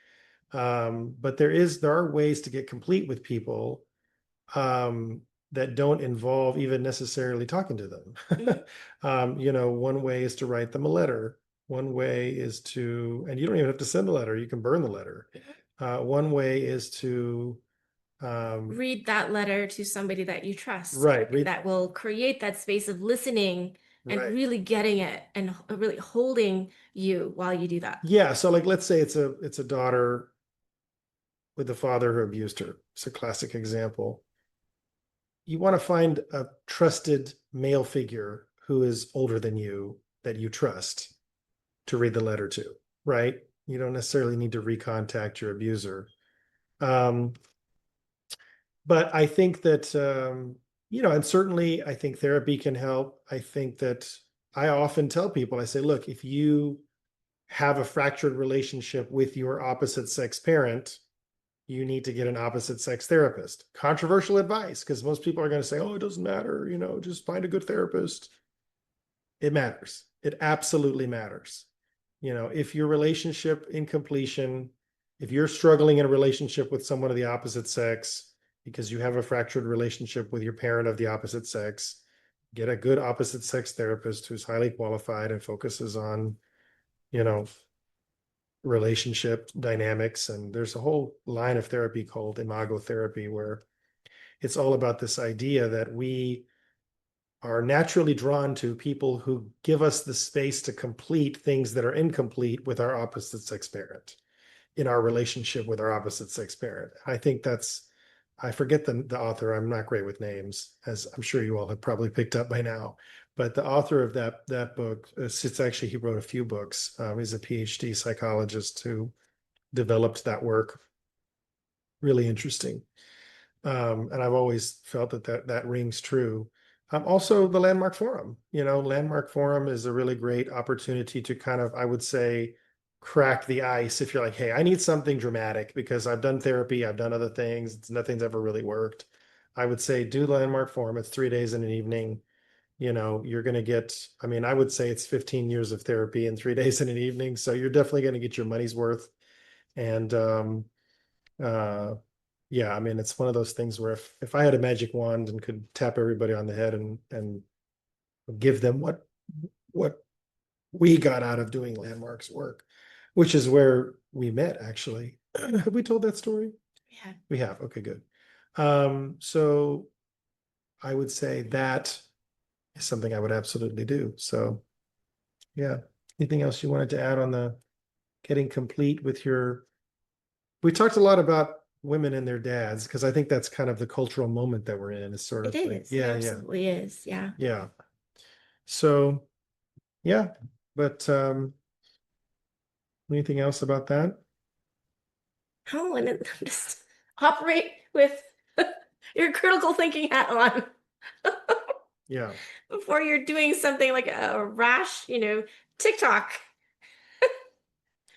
But there are ways to get complete with people um, that don't involve even necessarily talking to them. Mhm. One way is to write them a letter. One way is to, and you don't even have to send a letter, you can burn the letter. One way is to, um, Read that letter to somebody that you trust right, and read, that will create that space of listening and right. really getting it and really holding you while you do that. Yeah. So like, let's say it's a daughter with a father who abused her. It's a classic example. You want to find a trusted male figure who is older than you that you trust to read the letter to, right? You don't necessarily need to recontact your abuser. Um, but I think that, and certainly I think therapy can help. I think that I often tell people, I say, look, if you have a fractured relationship with your opposite sex parent, you need to get an opposite sex therapist. Controversial advice, because most people are going to say, oh, it doesn't matter, just find a good therapist. It matters. It absolutely matters. If your relationship incompletion, if you're struggling in a relationship with someone of the opposite sex because you have a fractured relationship with your parent of the opposite sex, get a good opposite sex therapist who's highly qualified and focuses on, you know, relationship dynamics. And there's a whole line of therapy called imago therapy, where it's all about this idea that we are naturally drawn to people who give us the space to complete things that are incomplete with our opposite sex parent in our relationship with our opposite sex parent. I think that's, I forget the author. I'm not great with names, as I'm sure you all have probably picked up by now. But the author of that book, it's actually, he wrote a few books. He's a PhD psychologist who developed that work. Really interesting. And I've always felt that rings true. Also, the Landmark Forum. Landmark Forum is a really great opportunity to kind of, I would say, crack the ice if you're like, hey, I need something dramatic because I've done therapy, I've done other things, nothing's ever really worked. I would say do the Landmark Forum. It's 3 days in an evening. You're going to get, I mean, I would say it's 15 years of therapy in 3 days in an evening. So you're definitely going to get your money's worth. And uh, yeah, I mean, it's one of those things where if I had a magic wand and could tap everybody on the head and give them what we got out of doing Landmark's work, which is where we met, actually. Have we told that story? Yeah. We have. Okay, good. So I would say that is something I would absolutely do. So yeah. Anything else you wanted to add on the getting complete with your, we talked a lot about women and their dads because I think that's kind of the cultural moment that we're in, is sort It of like, is. It yeah, yeah, absolutely is. Yeah. yeah. So yeah, but anything else about that? Oh, and then just operate with your critical thinking hat on Yeah. before you're doing something like a rash, TikTok,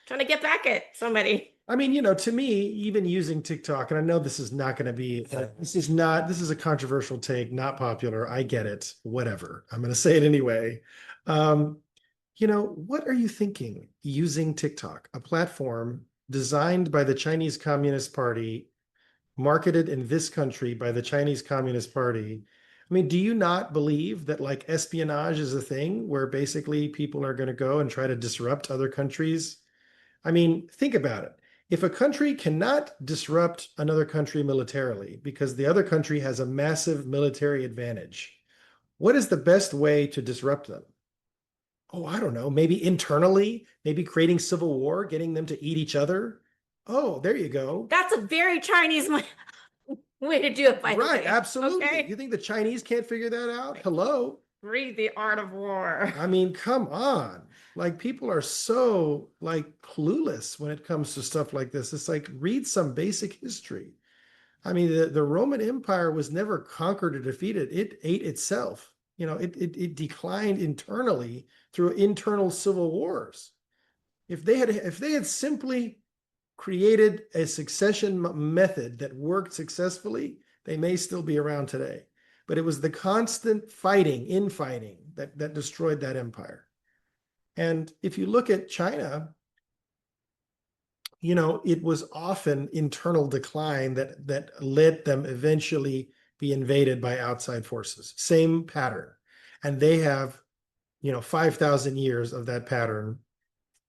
trying to get back at somebody. I mean, to me, even using TikTok, and I know this is not going to be, this is a controversial take, not popular. I get it. Whatever. I'm going to say it anyway. Um, what are you thinking using TikTok, a platform designed by the Chinese Communist Party, marketed in this country by the Chinese Communist Party? I mean, do you not believe that like espionage is a thing where basically people are going to go and try to disrupt other countries? I mean, think about it. If a country cannot disrupt another country militarily because the other country has a massive military advantage, what is the best way to disrupt them? Oh, I don't know, maybe internally, maybe creating civil war, getting them to eat each other. Oh, there you go. That's a very Chinese way to do it, by the Right, way. absolutely. You Okay. think the Chinese can't figure that out? Hello? Read The Art of War. I mean, come on. Like people are so like clueless when it comes to stuff like this. It's like read some basic history. I mean, the Roman Empire was never conquered or defeated. It ate itself. It declined internally through internal civil wars. If they had simply created a succession method that worked successfully, they may still be around today. But it was the constant fighting, infighting, that destroyed that empire. And if you look at China, it was often internal decline that let them eventually be invaded by outside forces. Same pattern. And they have, 5,000 years of that pattern,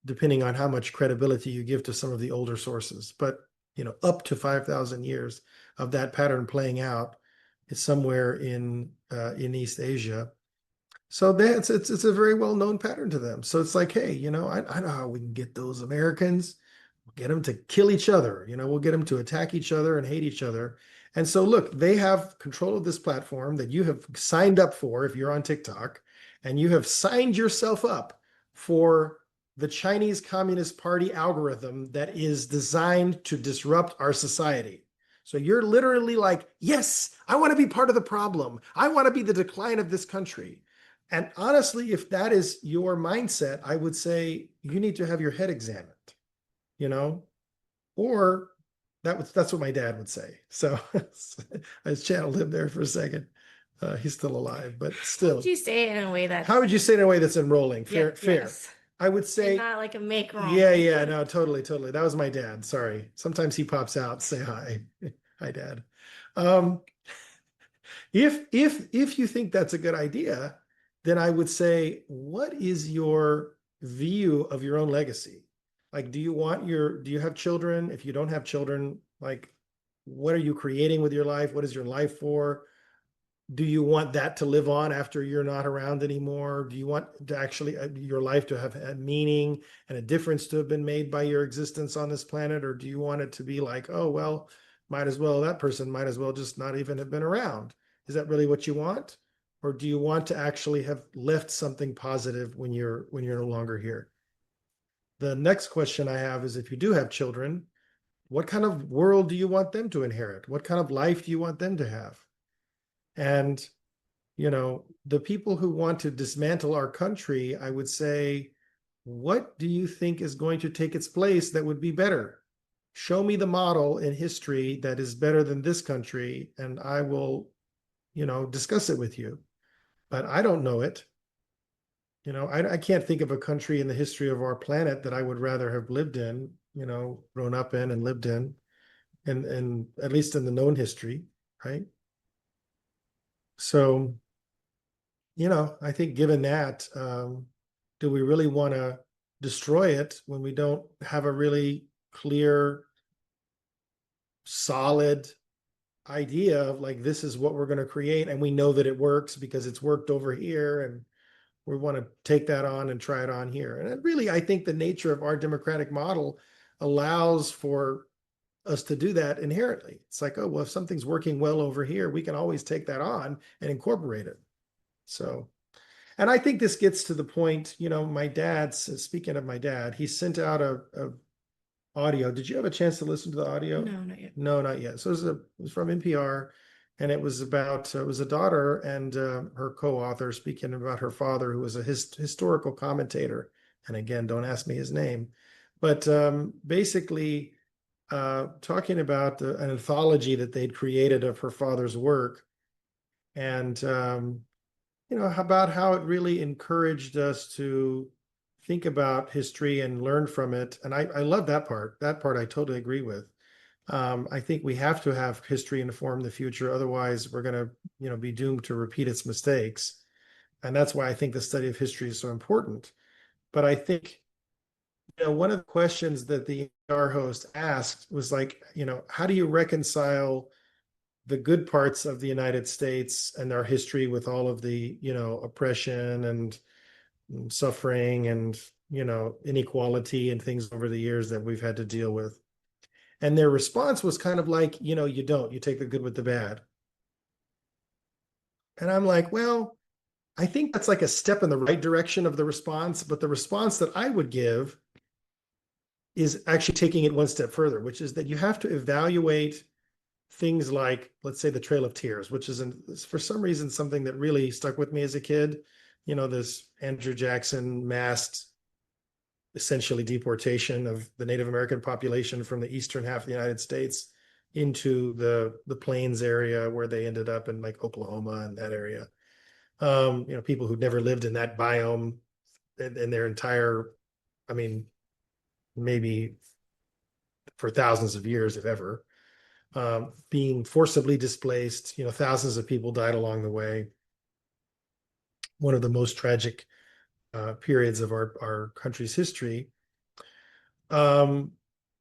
depending on how much credibility you give to some of the older sources. But, up to 5,000 years of that pattern playing out is somewhere in East Asia. So it's a very well known pattern to them. So it's like, hey, I know how we can get those Americans. We'll get them to kill each other. We'll get them to attack each other and hate each other. And so look, they have control of this platform that you have signed up for if you're on TikTok, and you have signed yourself up for the Chinese Communist Party algorithm that is designed to disrupt our society. So you're literally like, yes, I want to be part of the problem. I want to be the decline of this country. And honestly, if that is your mindset, I would say you need to have your head examined, you know, or that's what my dad would say. So I just channeled him there for a second. He's still alive, but How would still. you say it in a way that's, How would you say in a way that's enrolling? yeah, Fair, fair. yes, I would and say, not like a make wrong? yeah, yeah, no, totally, totally. That was my dad. Sorry. Sometimes he pops out, say hi. Hi, Dad. Um, if you think that's a good idea, then I would say, what is your view of your own legacy? Like, do you have children? If you don't have children, like, what are you creating with your life? What is your life for? Do you want that to live on after you're not around anymore? Do you want to actually your life to have had meaning and a difference to have been made by your existence on this planet? Or do you want it to be like, oh, well, that person might as well just not even have been around? Is that really what you want? Or do you want to actually have left something positive when you're no longer here? The next question I have is, if you do have children, what kind of world do you want them to inherit? What kind of life do you want them to have? And the people who want to dismantle our country, I would say, what do you think is going to take its place that would be better? Show me the model in history that is better than this country, and I will, discuss it with you. But I don't know it. I can't think of a country in the history of our planet that I would rather have lived in, grown up in and lived in, and at least in the known history, right? So I think given that, do we really want to destroy it when we don't have a really clear, solid idea of like, this is what we're going to create, and we know that it works because it's worked over here, and we want to take that on and try it on here. And really, I think the nature of our democratic model allows for us to do that inherently. It's like, oh, well, if something's working well over here, we can always take that on and incorporate it. So and I think this gets to the point, my dad, speaking of my dad, he sent out a audio. Did you have a chance to listen to the audio? No, not yet. No, not yet. So it was from NPR, and it was a daughter and her co-author speaking about her father, who was a historical commentator. And again, don't ask me his name, but basically talking about an anthology that they'd created of her father's work. And about how it really encouraged us to think about history and learn from it. And I love that part. That part I totally agree with. I think we have to have history inform the future. Otherwise, we're going to, be doomed to repeat its mistakes. And that's why I think the study of history is so important. But I think, one of the questions that the NPR host asked was like, how do you reconcile the good parts of the United States and our history with all of the, oppression and suffering and, inequality and things over the years that we've had to deal with. And their response was kind of like, you take the good with the bad. And I'm like, well, I think that's like a step in the right direction of the response, but the response that I would give is actually taking it one step further, which is that you have to evaluate things like, let's say, the Trail of Tears, which is for some reason something that really stuck with me as a kid. This Andrew Jackson masked essentially deportation of the Native American population from the eastern half of the United States into the plains area where they ended up in like Oklahoma and that area. People who'd never lived in that biome in their entire, I mean, maybe for thousands of years, if ever, being forcibly displaced. Thousands of people died along the way. One of the most tragic periods of our country's history,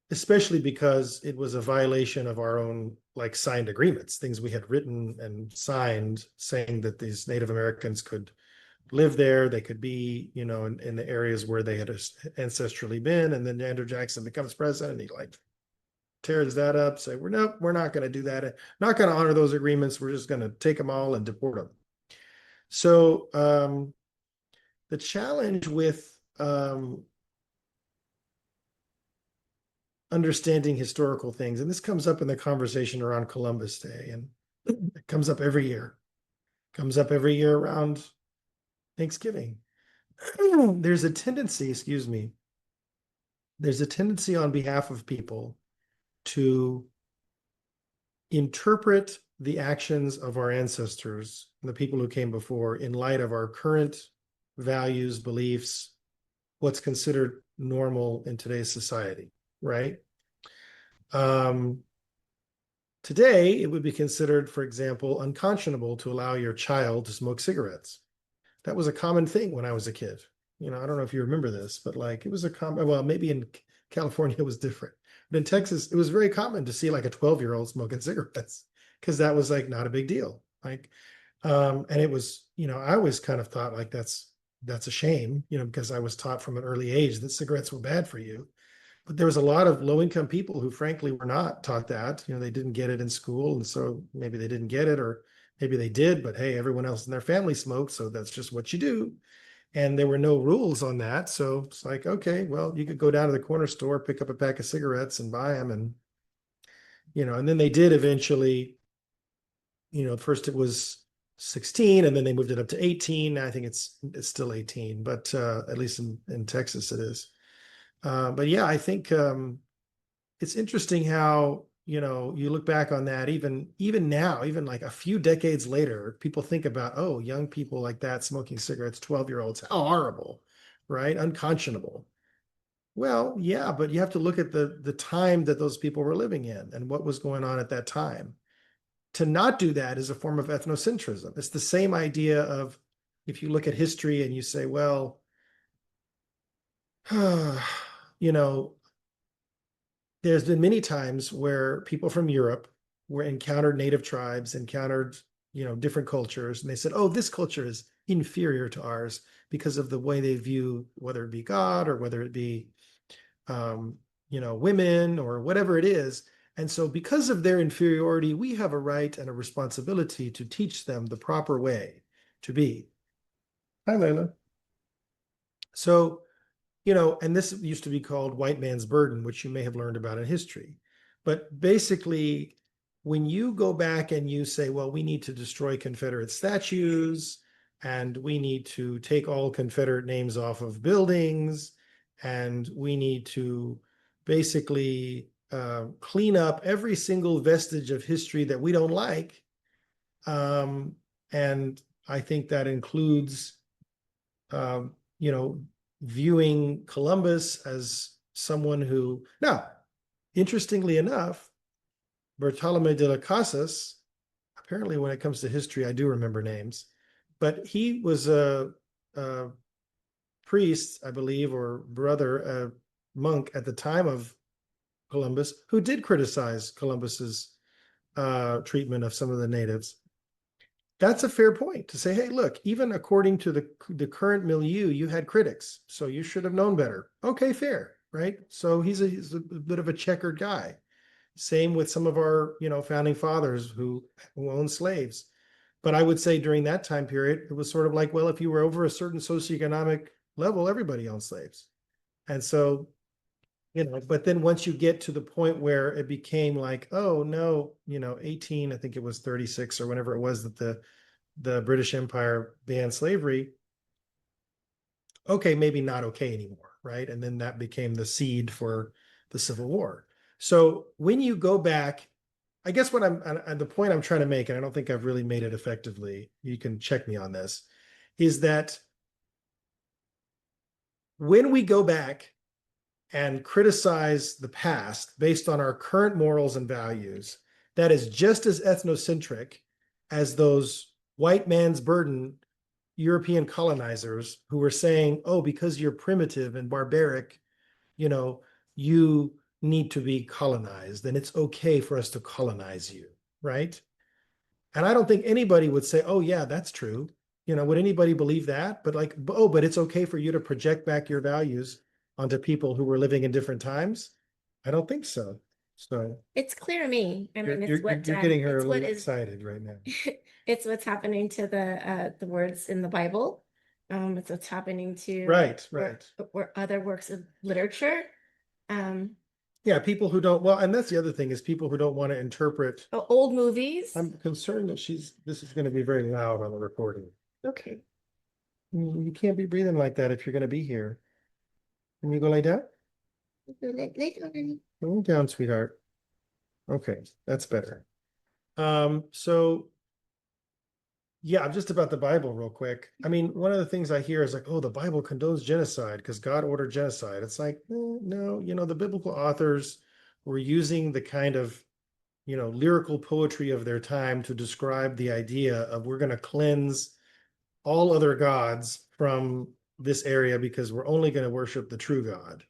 especially because it was a violation of our own like signed agreements, things we had written and signed saying that these Native Americans could live there, they could be, in the areas where they had ancestrally been. And then Andrew Jackson becomes president, and he like tears that up, say, we're not going to do that. Not going to honor those agreements. We're just going to take them all and deport them. So the challenge with understanding historical things, and this comes up in the conversation around Columbus Day, and it comes up every year. Comes up every year around Thanksgiving. There's a tendency, excuse me, there's a tendency on behalf of people to interpret the actions of our ancestors, the people who came before, in light of our current values, beliefs, what's considered normal in today's society, right? Today, it would be considered, for example, unconscionable to allow your child to smoke cigarettes. That was a common thing when I was a kid. I don't know if you remember this, but like it was a common, well, maybe in California it was different. But in Texas, it was very common to see like a 12-year-old smoking cigarettes because that was like not a big deal. Like, and it was, I always kind of thought like that's a shame, because I was taught from an early age that cigarettes were bad for you. But there was a lot of low-income people who frankly were not taught that. They didn't get it in school, and so maybe they didn't get it, or maybe they did, but hey, everyone else in their family smoked, so that's just what you do. And there were no rules on that. So it's like, okay, well, you could go down to the corner store, pick up a pack of cigarettes and buy them. And, and then they did eventually, first it was 16 and then they moved it up to 18. I think it's still 18, but at least in Texas it is. But yeah, I think it's interesting how, you look back on that, even now, even like a few decades later, people think about, oh, young people like that smoking cigarettes, 12-year-olds, how horrible, right? Unconscionable. Well, yeah, but you have to look at the time that those people were living in and what was going on at that time. To not do that is a form of ethnocentrism. It's the same idea of if you look at history and you say, well, you know, there's been many times where people from Europe were encountered native tribes, encountered, different cultures, and they said, oh, this culture is inferior to ours because of the way they view, whether it be God or whether it be, women or whatever it is. And so because of their inferiority, we have a right and a responsibility to teach them the proper way to be. Hi, Layla. So, and this used to be called white man's burden, which you may have learned about in history. But basically, when you go back and you say, well, we need to destroy Confederate statues and we need to take all Confederate names off of buildings and we need to basically clean up every single vestige of history that we don't like. And I think that includes, um, you know, viewing Columbus as someone who, now, interestingly enough, Bartolome de las Casas, apparently when it comes to history, I do remember names, but he was a priest, I believe, or brother, a monk at the time of Columbus, who did criticize Columbus's treatment of some of the natives. that's a fair point to say, hey, look, even according to the current milieu, you had critics, so you should have known better. Okay, fair, right? So he's a bit of a checkered guy. Same with some of our, founding fathers who owned slaves. But I would say during that time period, it was sort of like, well, if you were over a certain socioeconomic level, everybody owned slaves. And so, but then once you get to the point where it became like, oh no, 18, I think it was 36 or whenever it was that the British Empire banned slavery, okay, maybe not okay anymore, right? And then that became the seed for the Civil War. So when you go back, I guess the point I'm trying to make, and I don't think I've really made it effectively, you can check me on this, is that when we go back and criticize the past based on our current morals and values, that is just as ethnocentric as those white man's burden European colonizers who were saying, oh, because you're primitive and barbaric, you know, you need to be colonized and it's okay for us to colonize you, right? And I don't think anybody would say, oh, yeah, that's true. Would anybody believe that? But like, oh, but it's okay for you to project back your values onto people who were living in different times? I don't think so. So It's clear to me. I you're mean, you're you're getting her a it's what little is excited right now. it's what's happening to the words in the Bible. It's what's happening to Right, right. or other works of literature. Um, Yeah, people who don't, well, and that's the other thing is people who don't want to interpret. Old movies. I'm concerned that this is going to be very loud on the recording. Okay. You can't be breathing like that if you're going to be here. Can you go lay down? Lay down, sweetheart. Okay, that's better. So yeah, I'm just about the Bible real quick. I mean, one of the things I hear is like, oh, the Bible condones genocide because God ordered genocide. It's like, no, the biblical authors were using the kind of, lyrical poetry of their time to describe the idea of we're going to cleanse all other gods from this area because we're only going to worship the true God.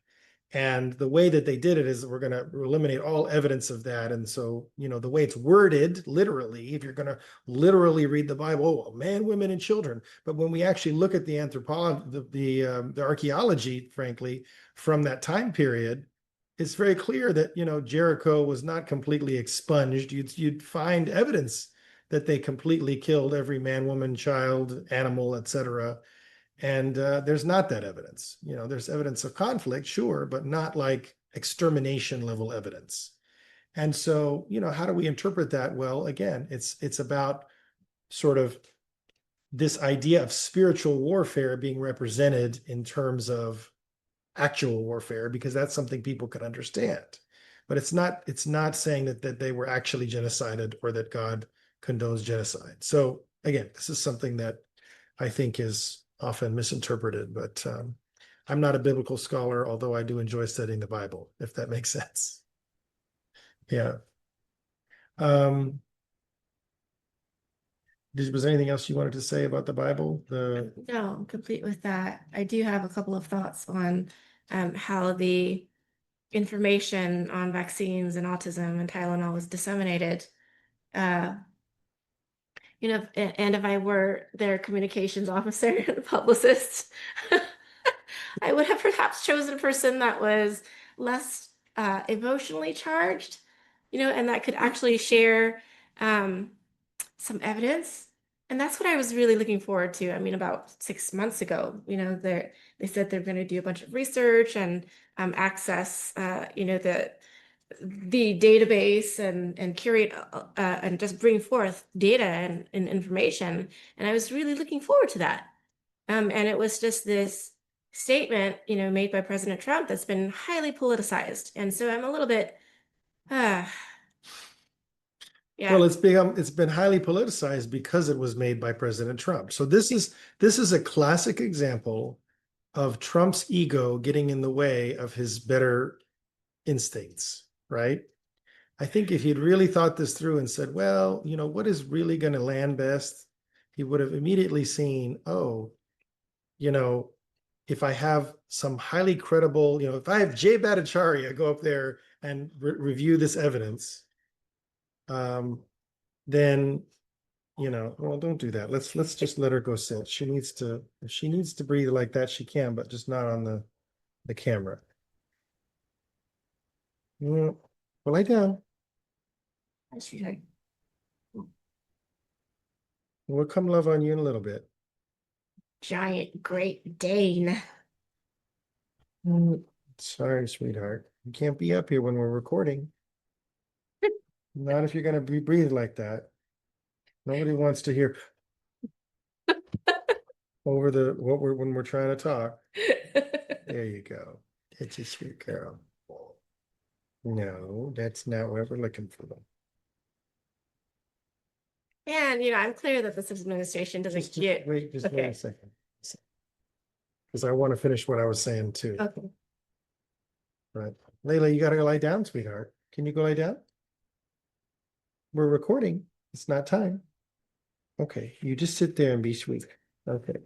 And the way that they did it is we're going to eliminate all evidence of that. And so, the way it's worded, literally, if you're going to literally read the Bible, oh, well, man, women, and children. But when we actually look at the anthropology, the archaeology, frankly, from that time period, it's very clear that Jericho was not completely expunged. You'd find evidence that they completely killed every man, woman, child, animal, etc. And there's not that evidence. There's evidence of conflict, sure, but not like extermination level evidence. And so, how do we interpret that? Well, again, it's about sort of this idea of spiritual warfare being represented in terms of actual warfare, because that's something people could understand. But it's not saying that they were actually genocided or that God condones genocide. So again, this is something that I think is often misinterpreted, but I'm not a biblical scholar, although I do enjoy studying the Bible, if that makes sense. Yeah. Um, was there anything else you wanted to say about the Bible? No, I'm complete with that. I do have a couple of thoughts on how the information on vaccines and autism and Tylenol was disseminated. Uh, and if I were their communications officer and publicist, I would have perhaps chosen a person that was less emotionally charged, and that could actually share some evidence. And that's what I was really looking forward to. I mean, about 6 months ago, they said they're going to do a bunch of research and access, the database and curate and just bring forth data and information. And I was really looking forward to that. And it was just this statement, made by President Trump that's been highly politicized. And so I'm a little bit, uh, Well, yeah. it's been highly politicized because it was made by President Trump. So this is a classic example of Trump's ego getting in the way of his better instincts, right? I think if he'd really thought this through and said, well, what is really going to land best, he would have immediately seen, oh, you know, if I have some highly credible, if I have Jay Bhattacharya go up there and review this evidence, then well, don't do that. Let's just let her go sit. If she needs to breathe like that, she can, but just not on the camera. Well, lay down. We'll come love on you in a little bit. Giant Great Dane. Mm, Sorry, sweetheart. You can't be up here when we're recording. Not if you're gonna be breathe like that. Nobody wants to hear over the what we're when we're trying to talk. There you go. It's a sweet girl. No, that's not what we're looking for. And, I'm clear that this administration doesn't get. Wait, just wait a Okay. second. Because I want to finish what I was saying too. Okay. Right. Layla, you gotta go lie down, sweetheart. Can you go lie down? We're recording. It's not time. Okay, you just sit there and be sweet. Okay.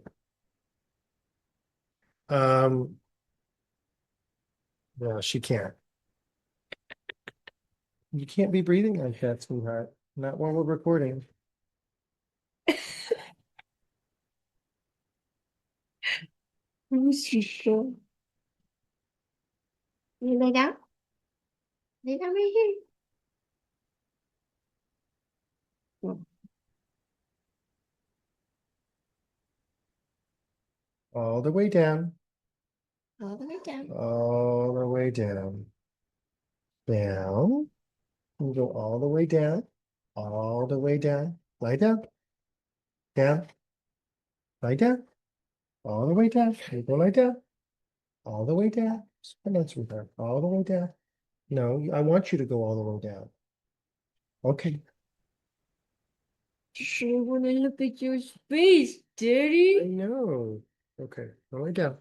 Um, no, she can't. You can't be breathing like that, sweetheart. Not while we're recording. You lay down? Lay down right here. All the way down. All the way down. All the way down. Down. And go all the way down. All the way down. Lie down. Down. Lie down. All the way down. You go lie down. All the way down. Spin that, sweetheart. All the way down. No, I want you to go all the way down. Okay. I want to look at your face, Daddy. I know. Okay, go lie down.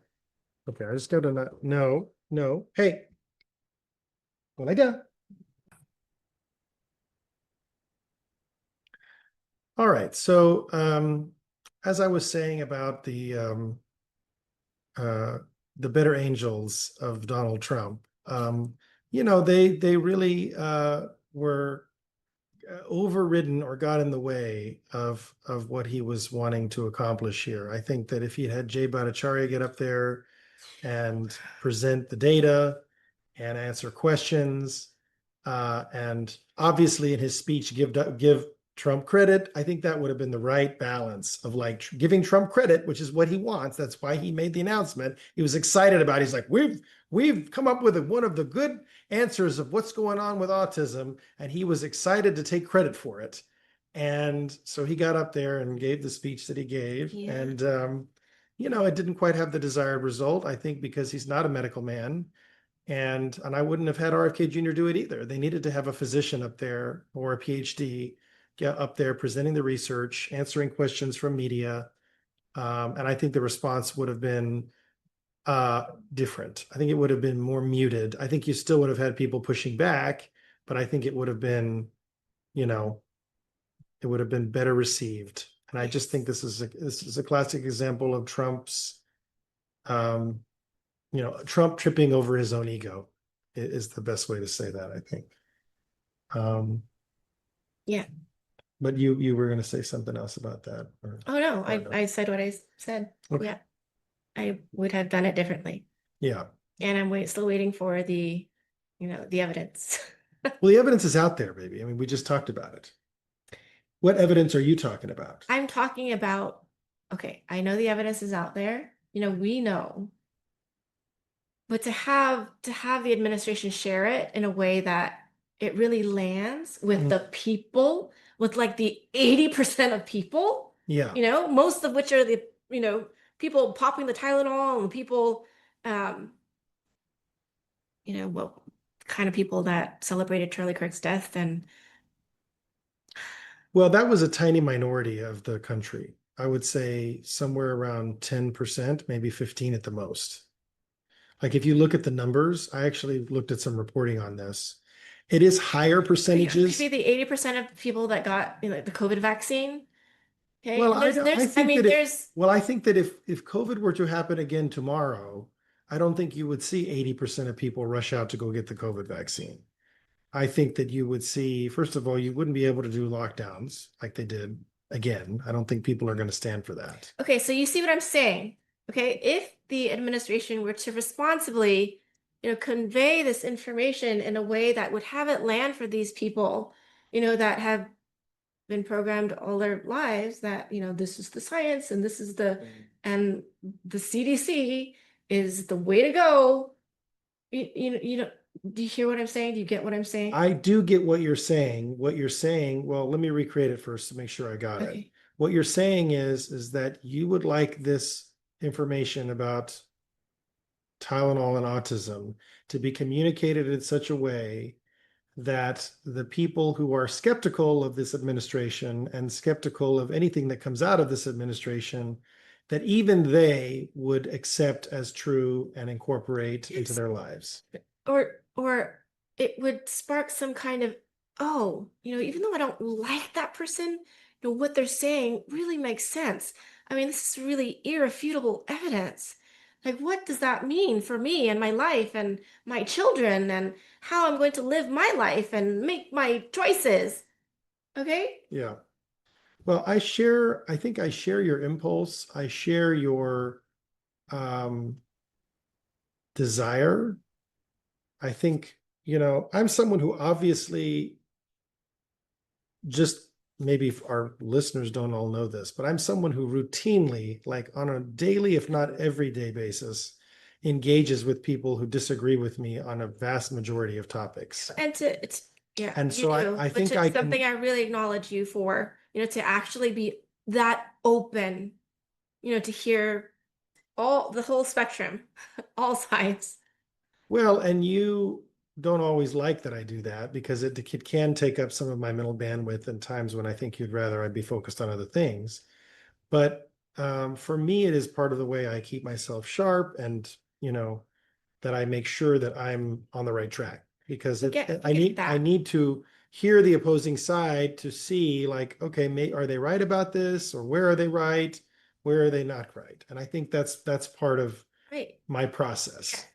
Okay, I just gotta not. No, no. Hey, go lie down. All right. So, as I was saying about uh, the better angels of Donald Trump, they really were overridden or got in the way of what he was wanting to accomplish here. I think that if he had Jay Bhattacharya get up there and present the data and answer questions, and obviously in his speech give Trump credit, I think that would have been the right balance of like giving Trump credit, which is what he wants. That's why he made the announcement. He was excited about it. He's like, we've come up with one of the good answers of what's going on with autism, and he was excited to take credit for it. And so he got up there and gave the speech that he gave. Yeah. And it didn't quite have the desired result, I think, because he's not a medical man. And I wouldn't have had RFK Jr. do it either. They needed to have a physician up there or a PhD get up there presenting the research, answering questions from media. And I think the response would have been different. I think it would have been more muted. I think you still would have had people pushing back, but I think it would have been, it would have been better received. And I just think this is a classic example of um, Trump tripping over his own ego is the best way to say that, I think. Yeah. But you were going to say something else about that. Oh no, or no? I said what I said. Okay. Yeah. I would have done it differently. Yeah. And I'm still waiting for the evidence. Well, the evidence is out there, baby. I mean, we just talked about it. What evidence are you talking about? I'm talking about, okay, I know the evidence is out there. We know. But to have the administration share it in a way that it really lands with the people, with like the 80% of people, Yeah. most of which are the, people popping the Tylenol and people, what kind of people that celebrated Charlie Kirk's death. And Well, that was a tiny minority of the country. I would say somewhere around 10%, maybe 15 at the most. Like if you look at the numbers, I actually looked at some reporting on this. It is higher percentages. maybe the 80% of people that got the COVID vaccine. Okay. Well, There's, I there's, I think mean, that there's, I think that if COVID were to happen again tomorrow, I don't think you would see 80% of people rush out to go get the COVID vaccine. I think that you would see, first of all, you wouldn't be able to do lockdowns like they did again. I don't think people are going to stand for that. Okay, so you see what I'm saying? Okay, if the administration were to responsibly, convey this information in a way that would have it land for these people, that have been programmed all their lives that, this is the science and this is and the CDC is the way to go. You know, do you hear what I'm saying? Do you get what I'm saying? I do get what you're saying. What you're saying, well, let me recreate it first to make sure I got it. Okay. What you're saying is that you would like this information about Tylenol and autism to be communicated in such a way that the people who are skeptical of this administration and skeptical of anything that comes out of this administration, that even they would accept as true and incorporate into their lives. Or it would spark some kind of, oh, even though I don't like that person, what they're saying really makes sense. I mean, this is really irrefutable evidence. Like, what does that mean for me and my life and my children and how I'm going to live my life and make my choices? Okay? Yeah. Well, I think I share your impulse. I share your um, desire. I think, I'm someone who obviously, just maybe if our listeners don't all know this, but I'm someone who routinely, like on a daily, if not everyday basis, engages with people who disagree with me on a vast majority of topics. And it's yeah, And you so do, I which think I is something can, I really acknowledge you for, to actually be that open, to hear the whole spectrum, all sides. well, and you don't always like that I do that because it can take up some of my mental bandwidth in times when I think you'd rather I'd be focused on other things. But for me, it is part of the way I keep myself sharp and, that I make sure that I'm on the right track because I Forget I that. need to hear the opposing side to see like, okay, are they right about this or where are they right? Where are they not right? And I think that's part of Right. my process.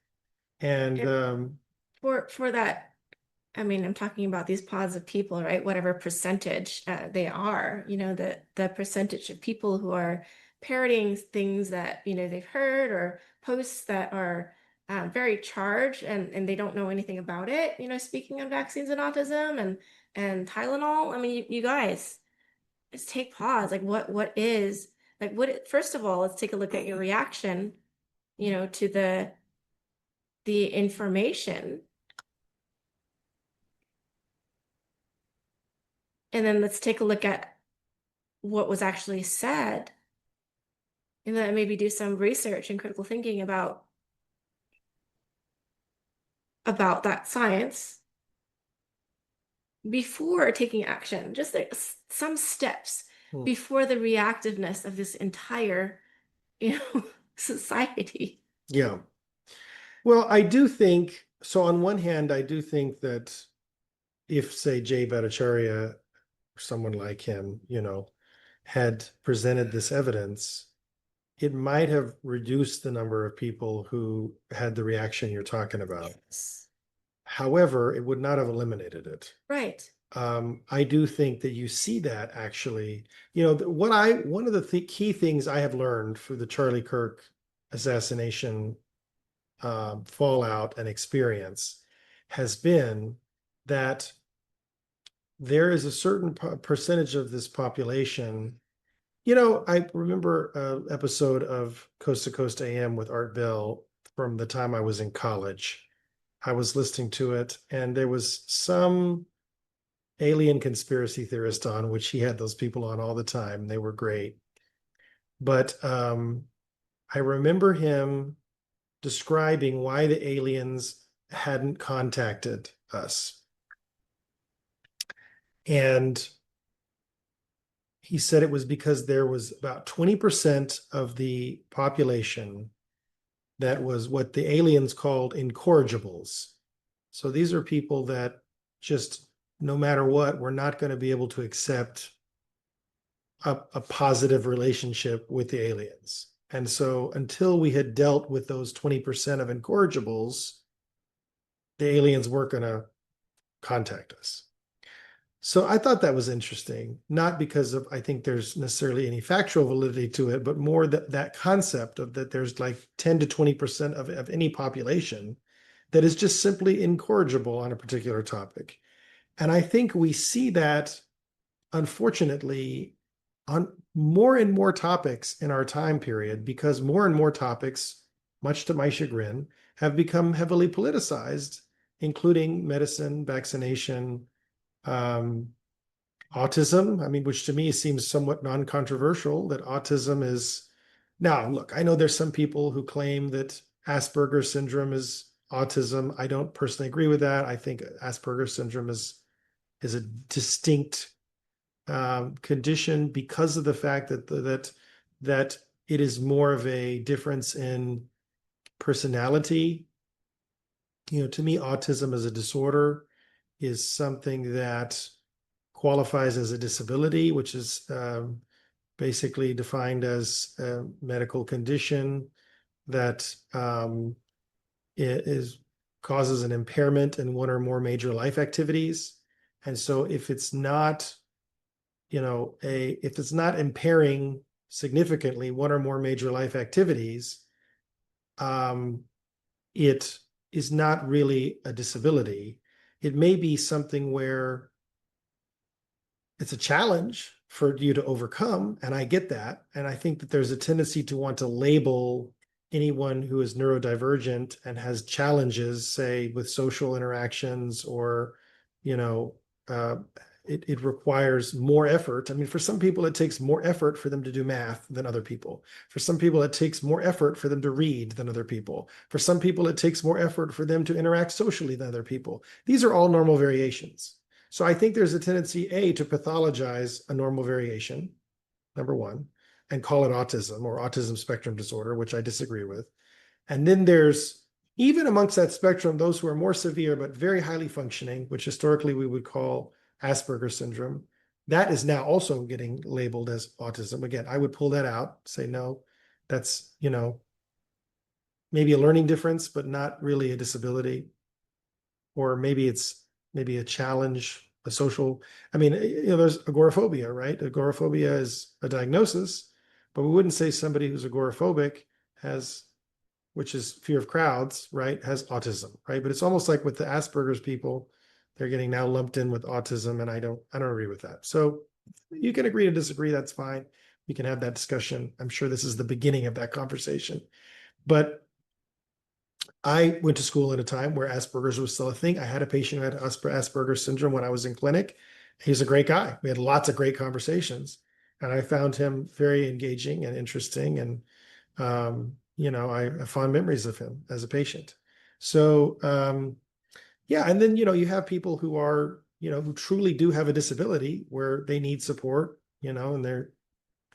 And And for that, I mean, I'm talking about these pods of people, right? Whatever percentage they are, the percentage of people who are parroting things that, they've heard or posts that are very charged and they don't know anything about it, speaking of vaccines and autism and Tylenol. I mean, you guys, just take pause. Like what is like first of all, let's take a look at your reaction, to the information. And then let's take a look at what was actually said, and then maybe do some research and critical thinking about that science before taking action. Just some steps hmm, before the reactiveness of this entire, society. yeah. Well, I do think so. On one hand, I do think that if, say, Jay Bhattacharya or someone like him, had presented this evidence, it might have reduced the number of people who had the reaction you're talking about. Yes. However, it would not have eliminated it. Right. I do think that you see that actually, one of the key things I have learned through the Charlie Kirk assassination fallout and experience has been that there is a certain percentage of this population. I remember an episode of Coast to Coast AM with Art Bell from the time I was in college. I was listening to it, and there was some alien conspiracy theorist on, which he had those people on all the time. They were great. But I remember him describing why the aliens hadn't contacted us. And he said it was because there was about 20% of the population that was what the aliens called incorrigibles. So these are people that just, no matter what, we're not going to be able to accept a positive relationship with the aliens. And so until we had dealt with those 20% of incorrigibles, the aliens weren't going to contact us. So I thought that was interesting, not because of I think there's necessarily any factual validity to it, but more that concept of that there's like 10 to 20% of any population that is just simply incorrigible on a particular topic. And I think we see that, unfortunately, on more and more topics in our time period, because more and more topics, much to my chagrin, have become heavily politicized, including medicine, vaccination, um, autism. I mean, which to me seems somewhat non-controversial that autism is. Now, look, I know there's some people who claim that Asperger's syndrome is autism. I don't personally agree with that. I think Asperger's syndrome is a distinct condition because of the fact that it is more of a difference in personality. To me, autism as a disorder is something that qualifies as a disability, which is basically defined as a medical condition that is causes an impairment in one or more major life activities. And so if it's not, if it's not impairing significantly one or more major life activities, um, it is not really a disability. It may be something where it's a challenge for you to overcome, and I get that. And I think that there's a tendency to want to label anyone who is neurodivergent and has challenges, say, with social interactions, or, you know, uh, it requires more effort. I mean, for some people, it takes more effort for them to do math than other people. For some people, it takes more effort for them to read than other people. For some people, it takes more effort for them to interact socially than other people. These are all normal variations. So I think there's a tendency, A, to pathologize a normal variation, number one, and call it autism or autism spectrum disorder, which I disagree with. And then there's, even amongst that spectrum, those who are more severe but very highly functioning, which historically we would call Asperger's syndrome. That is now also getting labeled as autism. Again, I would pull that out, say, no, that's, maybe a learning difference, but not really a disability. Or maybe it's maybe a challenge, a social. I mean, there's agoraphobia, right? Agoraphobia is a diagnosis, but we wouldn't say somebody who's agoraphobic has, which is fear of crowds, right, has autism, right? But it's almost like with the Asperger's people, they're getting now lumped in with autism, and I don't agree with that. So you can agree to disagree, that's fine. We can have that discussion. I'm sure this is the beginning of that conversation. But I went to school at a time where Asperger's was still a thing. I had a patient who had Asperger's syndrome when I was in clinic. He's a great guy. We had lots of great conversations, and I found him very engaging and interesting. And I have fond memories of him as a patient. So yeah, and then you have people who are who truly do have a disability where they need support, and they're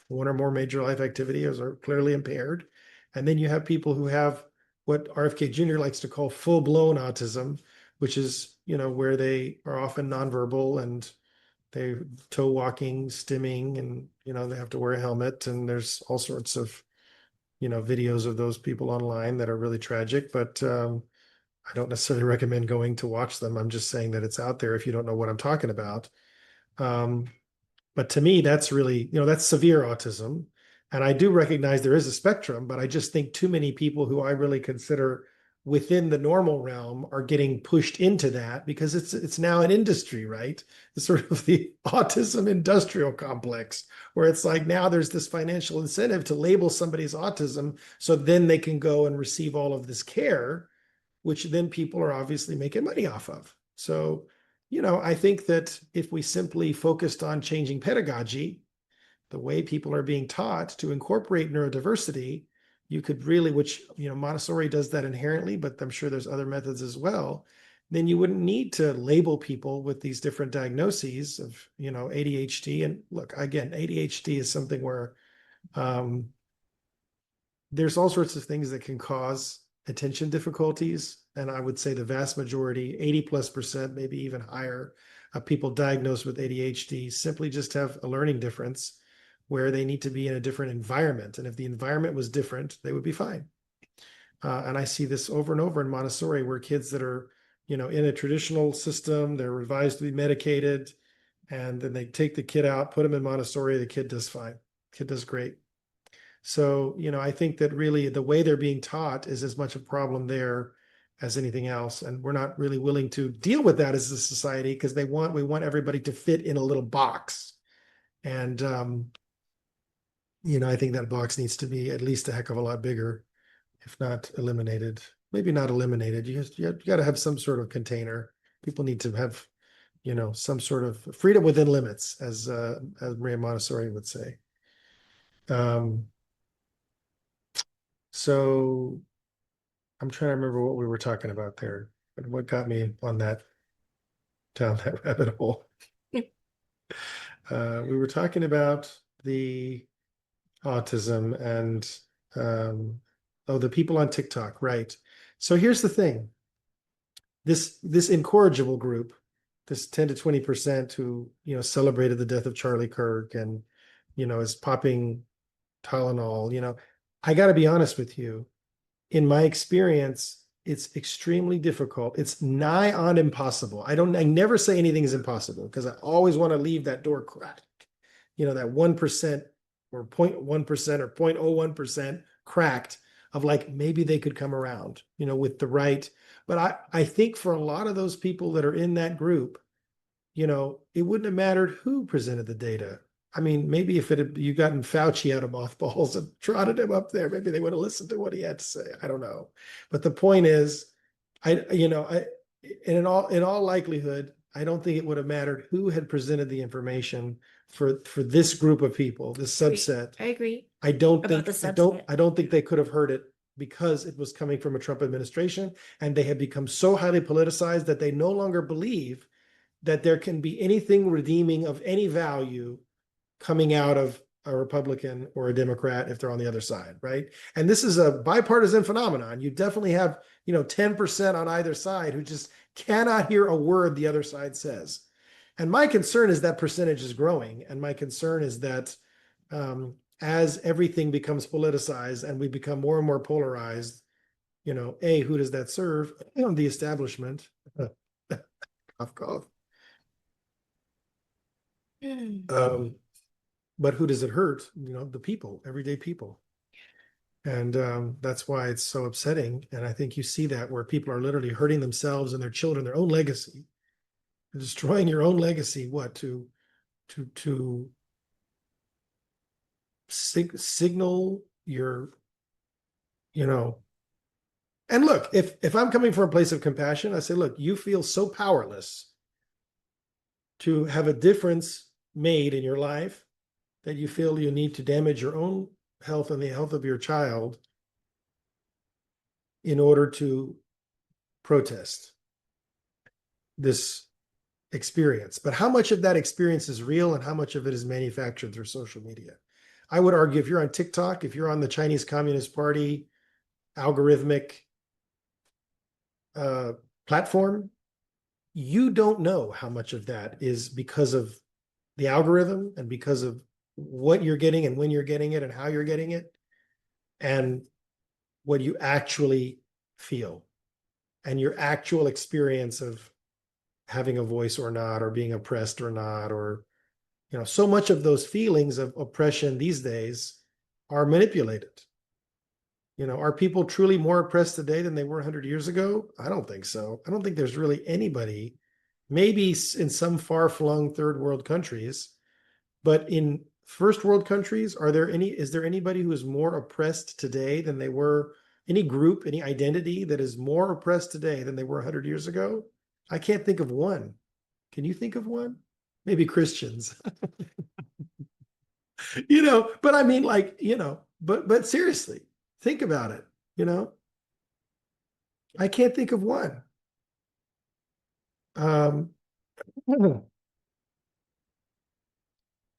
one or more major life activities are clearly impaired. And then you have people who have what RFK Jr. likes to call full-blown autism, which is, where they are often nonverbal and they toe walking, stimming, and, they have to wear a helmet. And there's all sorts of, videos of those people online that are really tragic, but I don't necessarily recommend going to watch them. I'm just saying that it's out there if you don't know what I'm talking about. Um, but to me, that's really, that's severe autism. And I do recognize there is a spectrum, but I just think too many people who I really consider within the normal realm are getting pushed into that because it's now an industry, right? It's sort of the autism industrial complex, where it's like now there's this financial incentive to label somebody's autism so then they can go and receive all of this care, which then people are obviously making money off of. So, I think that if we simply focused on changing pedagogy, the way people are being taught to incorporate neurodiversity, you could really, which, Montessori does that inherently, but I'm sure there's other methods as well, then you wouldn't need to label people with these different diagnoses of, ADHD. And look, again, ADHD is something where um, there's all sorts of things that can cause attention difficulties. And I would say the vast majority, 80+%, maybe even higher, of people diagnosed with ADHD simply just have a learning difference where they need to be in a different environment. And if the environment was different, they would be fine. And I see this over and over in Montessori, where kids that are, in a traditional system, they're advised to be medicated, And then they take the kid out, put him in Montessori, the kid does fine. Kid does great. So, I think that really the way they're being taught is as much a problem there as anything else. And we're not really willing to deal with that as a society because we want everybody to fit in a little box. And I think that box needs to be at least a heck of a lot bigger, if not eliminated. Maybe not eliminated. You got to have some sort of container. People need to have, some sort of freedom within limits, as Maria Montessori would say. So I'm trying to remember what we were talking about there, but what got me on that down that rabbit hole. We were talking about the autism and the people on TikTok, right? So here's the thing. This incorrigible group, this 10 to 20% who, celebrated the death of Charlie Kirk and, is popping Tylenol, I got to be honest with you. In my experience, it's extremely difficult. It's nigh on impossible. I never say anything is impossible because I always want to leave that door cracked. That 1% or 0.1% or 0.01% cracked of like maybe they could come around, with the right. But I think for a lot of those people that are in that group, it wouldn't have mattered who presented the data. I mean, maybe if you gotten Fauci out of mothballs and trotted him up there, maybe they would have listened to what he had to say. I don't know. But the point is, in all likelihood, I don't think it would have mattered who had presented the information for this group of people, this subset. I agree. I don't About think the subset. I don't think they could have heard it because it was coming from a Trump administration and they had become so highly politicized that they no longer believe that there can be anything redeeming of any value coming out of a Republican or a Democrat if they're on the other side, right? And this is a bipartisan phenomenon. You definitely have, 10% on either side who just cannot hear a word the other side says. And my concern is that percentage is growing. And my concern is that as everything becomes politicized and we become more and more polarized, who does that serve? The establishment. Cough, cough. But who does it hurt? The people, everyday people. And that's why it's so upsetting. And I think you see that where people are literally hurting themselves and their children, their own legacy, destroying your own legacy. What to signal your, And look, if I'm coming from a place of compassion, I say, look, you feel so powerless to have a difference made in your life that you feel you need to damage your own health and the health of your child in order to protest this experience. But how much of that experience is real and how much of it is manufactured through social media? I would argue if you're on TikTok, if you're on the Chinese Communist Party algorithmic platform, you don't know how much of that is because of the algorithm and because of what you're getting and when you're getting it and how you're getting it and what you actually feel and your actual experience of having a voice or not, or being oppressed or not, or, so much of those feelings of oppression these days are manipulated. Are people truly more oppressed today than they were 100 years ago? I don't think so. I don't think there's really anybody, maybe in some far-flung third world countries, but in first world countries, is there anybody who is more oppressed today than they were, any group, any identity that is more oppressed today than they were 100 years ago? I can't think of one. Can you think of one? Maybe Christians. But I mean, but seriously, think about it. I can't think of one. And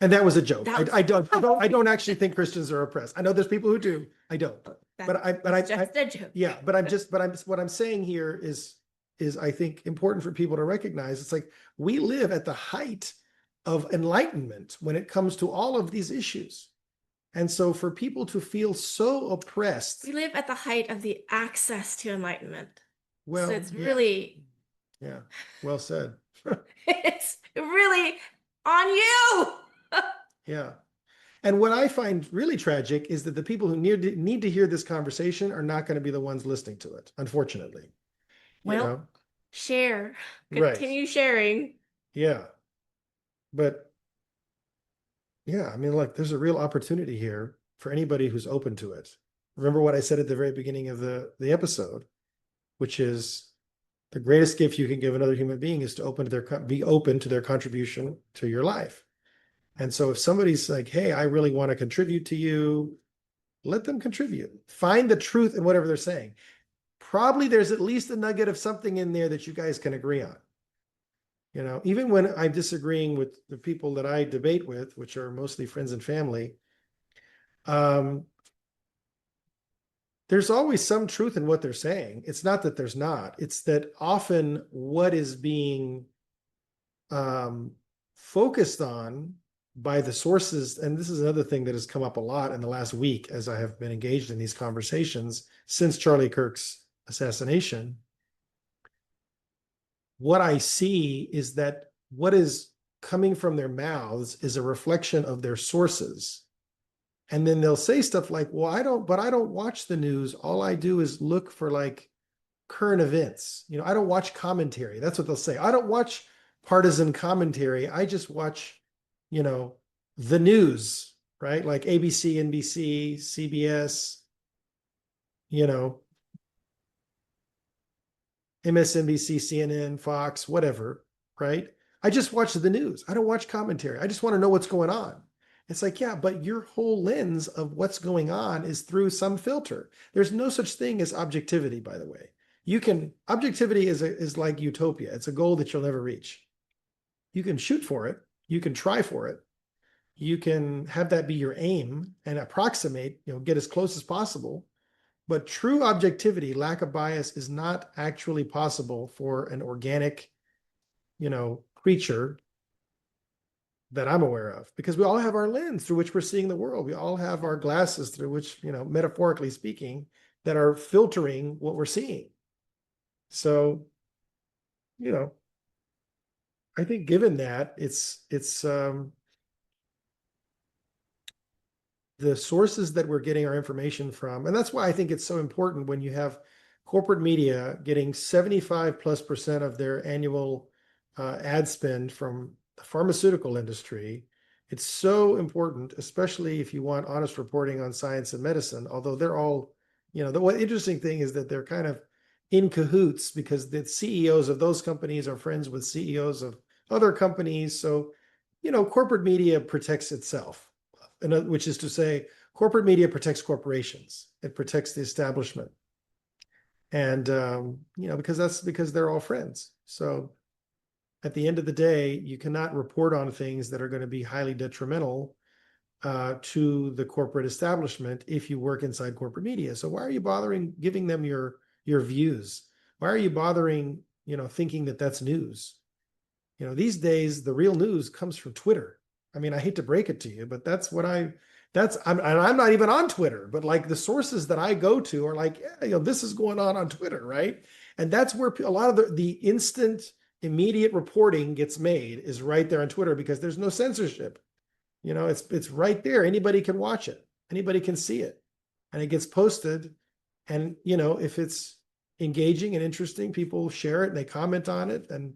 that was a joke. I don't actually think Christians are oppressed. I know there's people who do. I don't. But I just a joke. Yeah, but what I'm saying here is I think important for people to recognize. It's like we live at the height of enlightenment when it comes to all of these issues. And so for people to feel so oppressed. We live at the height of the access to enlightenment. Well, so it's really. Yeah, well said. It's really on you. Yeah. And what I find really tragic is that the people who need to hear this conversation are not going to be the ones listening to it, unfortunately. You Well, know? share, Right. continue sharing. Yeah. But yeah, I mean, look, there's a real opportunity here for anybody who's open to it. Remember what I said at the very beginning of the episode, which is the greatest gift you can give another human being is to be open to their contribution to your life. And so if somebody's like, hey, I really want to contribute to you, let them contribute. Find the truth in whatever they're saying. Probably there's at least a nugget of something in there that you guys can agree on. Even when I'm disagreeing with the people that I debate with, which are mostly friends and family, um, there's always some truth in what they're saying. It's not that there's not. It's that often what is being focused on by the sources, and this is another thing that has come up a lot in the last week as I have been engaged in these conversations since Charlie Kirk's assassination. What I see is that what is coming from their mouths is a reflection of their sources. And then they'll say stuff like, well, I don't watch the news. All I do is look for like current events. I don't watch commentary. That's what they'll say. I don't watch partisan commentary. I just watch, you know, the news, right? Like ABC, NBC, CBS, you know, MSNBC, CNN, Fox, whatever, right? I just watch the news. I don't watch commentary. I just want to know what's going on. It's like, yeah, but your whole lens of what's going on is through some filter. There's no such thing as objectivity, by the way. Objectivity is like utopia. It's a goal that you'll never reach. You can shoot for it. You can try for it. You can have that be your aim and approximate, get as close as possible. But true objectivity, lack of bias, is not actually possible for an organic, creature that I'm aware of, because we all have our lens through which we're seeing the world. We all have our glasses through which, metaphorically speaking, that are filtering what we're seeing. So, you know, I think given that it's the sources that we're getting our information from, and that's why I think it's so important when you have corporate media getting 75+% of their annual ad spend from the pharmaceutical industry. It's so important, especially if you want honest reporting on science and medicine, although they're all, the interesting thing is that they're kind of in cahoots because the CEOs of those companies are friends with CEOs of other companies. So, corporate media protects itself, which is to say, corporate media protects corporations. It protects the establishment. And, because they're all friends. So at the end of the day, you cannot report on things that are going to be highly detrimental to the corporate establishment if you work inside corporate media. So why are you bothering giving them your views? Why are you bothering, thinking that that's news? These days, the real news comes from Twitter. I mean, I hate to break it to you, but I'm not even on Twitter, but like the sources that I go to are like, yeah, this is going on Twitter, right? And that's where a lot of the instant, immediate reporting gets made, is right there on Twitter, because there's no censorship. It's right there. Anybody can watch it. Anybody can see it, and it gets posted. And if it's engaging and interesting, people share it and they comment on it, and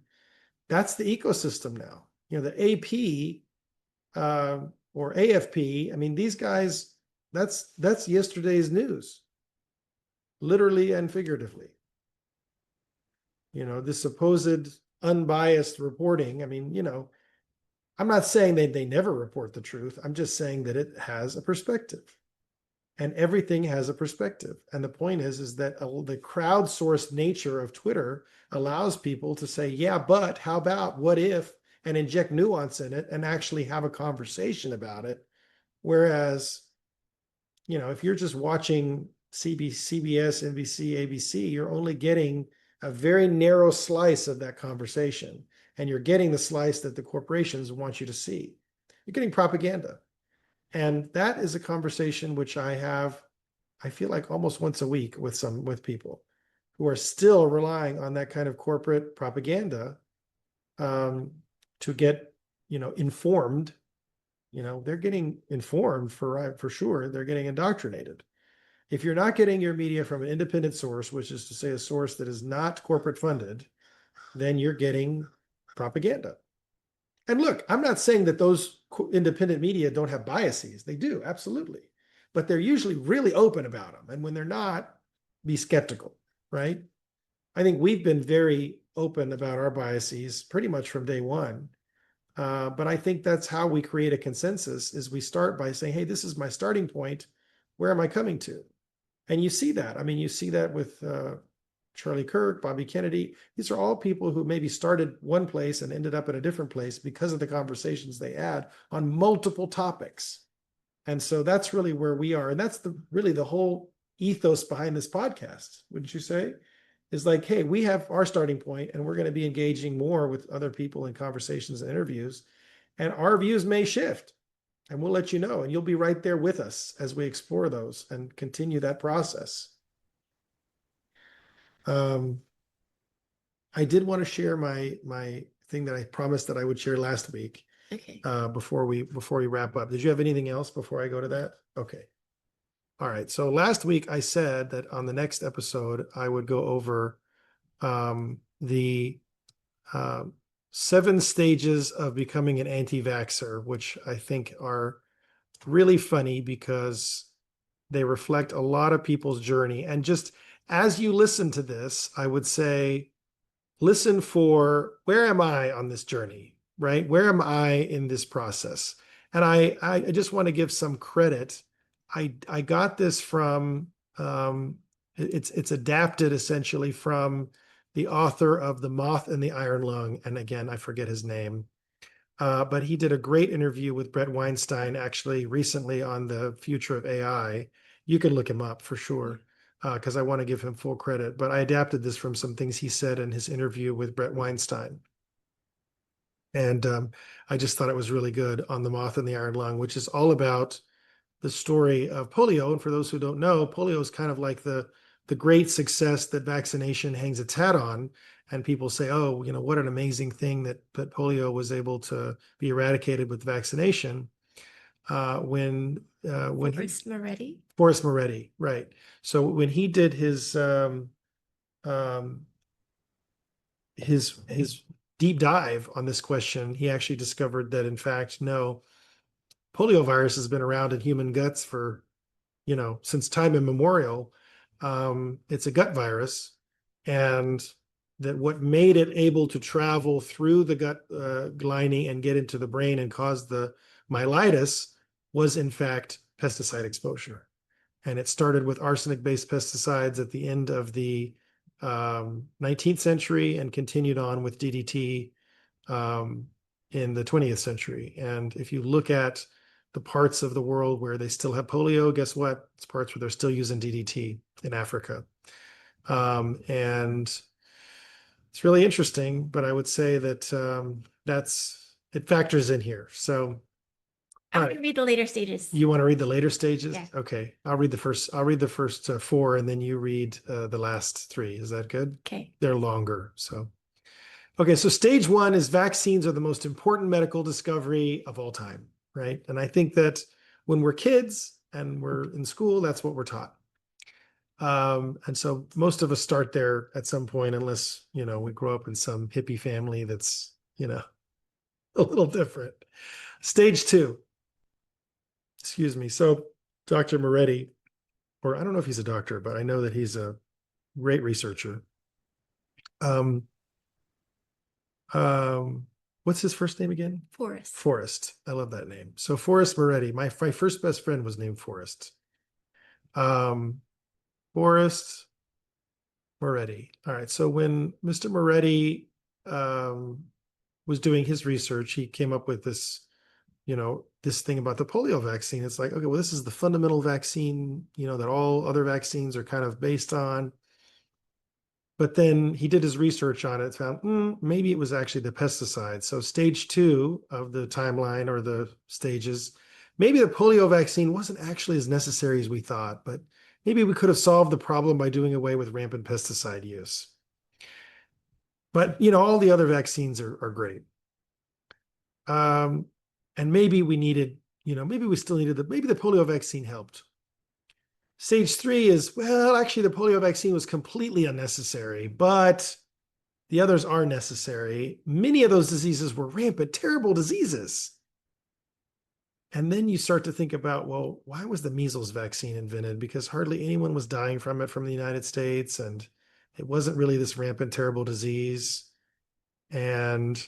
that's the ecosystem now. The AP or AFP. I mean, these guys. That's yesterday's news, literally and figuratively. The supposed unbiased reporting. I mean, I'm not saying they never report the truth. I'm just saying that it has a perspective, and everything has a perspective. And the point is that the crowdsourced nature of Twitter allows people to say, yeah, but how about, what if, and inject nuance in it and actually have a conversation about it. Whereas, if you're just watching CBS, NBC, ABC, you're only getting a very narrow slice of that conversation. And you're getting the slice that the corporations want you to see. You're getting propaganda. And that is a conversation which I feel like almost once a week with people who are still relying on that kind of corporate propaganda to get informed. They're getting informed for sure. They're getting indoctrinated. If you're not getting your media from an independent source, which is to say a source that is not corporate funded, then you're getting propaganda. And look, I'm not saying that those independent media don't have biases. They do, absolutely. But they're usually really open about them. And when they're not, be skeptical, right? I think we've been very open about our biases pretty much from day one. But I think that's how we create a consensus is we start by saying, hey, this is my starting point. Where am I coming to? And you see that. I mean, you see that with Charlie Kirk, Bobby Kennedy. These are all people who maybe started one place and ended up in a different place because of the conversations they had on multiple topics. And so that's really where we are. And that's really the whole ethos behind this podcast, wouldn't you say? Is like, hey, we have our starting point and we're going to be engaging more with other people in conversations and interviews. And our views may shift. And we'll let you know. And you'll be right there with us as we explore those and continue that process. I did want to share my thing that I promised that I would share last week. Okay. Before we wrap up. Did you have anything else before I go to that? Okay. All right. So last week I said that on the next episode I would go over the 7 stages of becoming an anti-vaxxer, which I think are really funny because they reflect a lot of people's journey. And just as you listen to this, I would say, listen for where am I on this journey, right? Where am I in this process? And I just want to give some credit. I got this from, it's adapted essentially from the author of The Moth and the Iron Lung. And again, I forget his name. But he did a great interview with Brett Weinstein actually recently on the future of AI. You can look him up for sure, because I want to give him full credit. But I adapted this from some things he said in his interview with Brett Weinstein. And I just thought it was really good on The Moth and the Iron Lung, which is all about the story of polio. And for those who don't know, polio is kind of like the great success that vaccination hangs its hat on. And people say, oh, what an amazing thing that polio was able to be eradicated with vaccination. When Forrest Moretti, right. So when he did his deep dive on this question, he actually discovered that in fact, no, polio virus has been around in human guts for, since time immemorial. It's a gut virus, and that what made it able to travel through the gut lining and get into the brain and cause the myelitis was in fact pesticide exposure. And it started with arsenic-based pesticides at the end of the 19th century and continued on with DDT in the 20th century. And if you look at the parts of the world where they still have polio, guess what? It's parts where they're still using DDT in Africa. And it's really interesting, but I would say that it factors in here. So I'm going to read the later stages. You want to read the later stages? Yeah. Okay. I'll read the first 4, and then you read the last 3. Is that good? Okay. They're longer. So, okay. So stage 1 is vaccines are the most important medical discovery of all time, right? And I think that when we're kids and we're in school, that's what we're taught. And so most of us start there at some point, unless, we grow up in some hippie family that's, a little different. Stage 2. Excuse me. So Dr. Moretti, or I don't know if he's a doctor, but I know that he's a great researcher. What's his first name again? Forrest. Forrest. I love that name. So Forrest Moretti, my first best friend was named Forrest. Forrest Moretti. All right. So when Mr. Moretti was doing his research, he came up with this, this thing about the polio vaccine. It's like, okay, well, this is the fundamental vaccine, that all other vaccines are kind of based on. But then he did his research on it, found maybe it was actually the pesticide. So stage 2 of the timeline, or the stages, maybe the polio vaccine wasn't actually as necessary as we thought, but maybe we could have solved the problem by doing away with rampant pesticide use. But, all the other vaccines are great. Um, and maybe we needed, maybe we still needed maybe the polio vaccine helped. Stage 3 is, well, actually, the polio vaccine was completely unnecessary, but the others are necessary. Many of those diseases were rampant, terrible diseases. And then you start to think about, well, why was the measles vaccine invented? Because hardly anyone was dying from it from the United States, and it wasn't really this rampant, terrible disease. And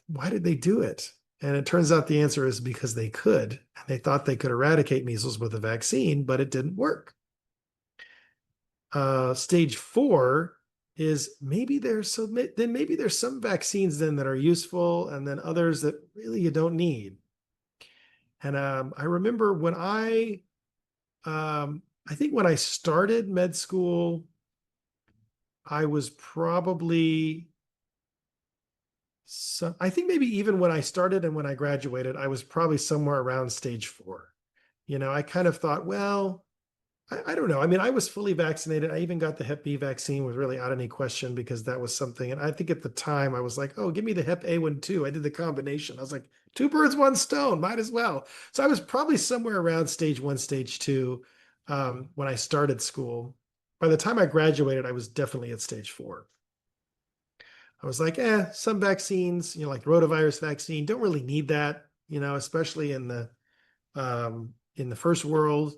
why did they do it? And it turns out the answer is because they could. And they thought they could eradicate measles with a vaccine, but it didn't work. Stage 4 is maybe there's some vaccines then that are useful, and then others that really you don't need. And I remember I think when I started med school, I was probably, I think maybe even when I started and when I graduated, I was probably somewhere around stage 4. I kind of thought, well, I don't know. I mean, I was fully vaccinated. I even got the Hep B vaccine was really out of any question because that was something. And I think at the time I was like, oh, give me the Hep A1 too. I did the combination. I was like, two birds, one stone, might as well. So I was probably somewhere around stage 1, stage 2 when I started school. By the time I graduated, I was definitely at stage 4. I was like, some vaccines, like rotavirus vaccine, don't really need that, especially in the first world.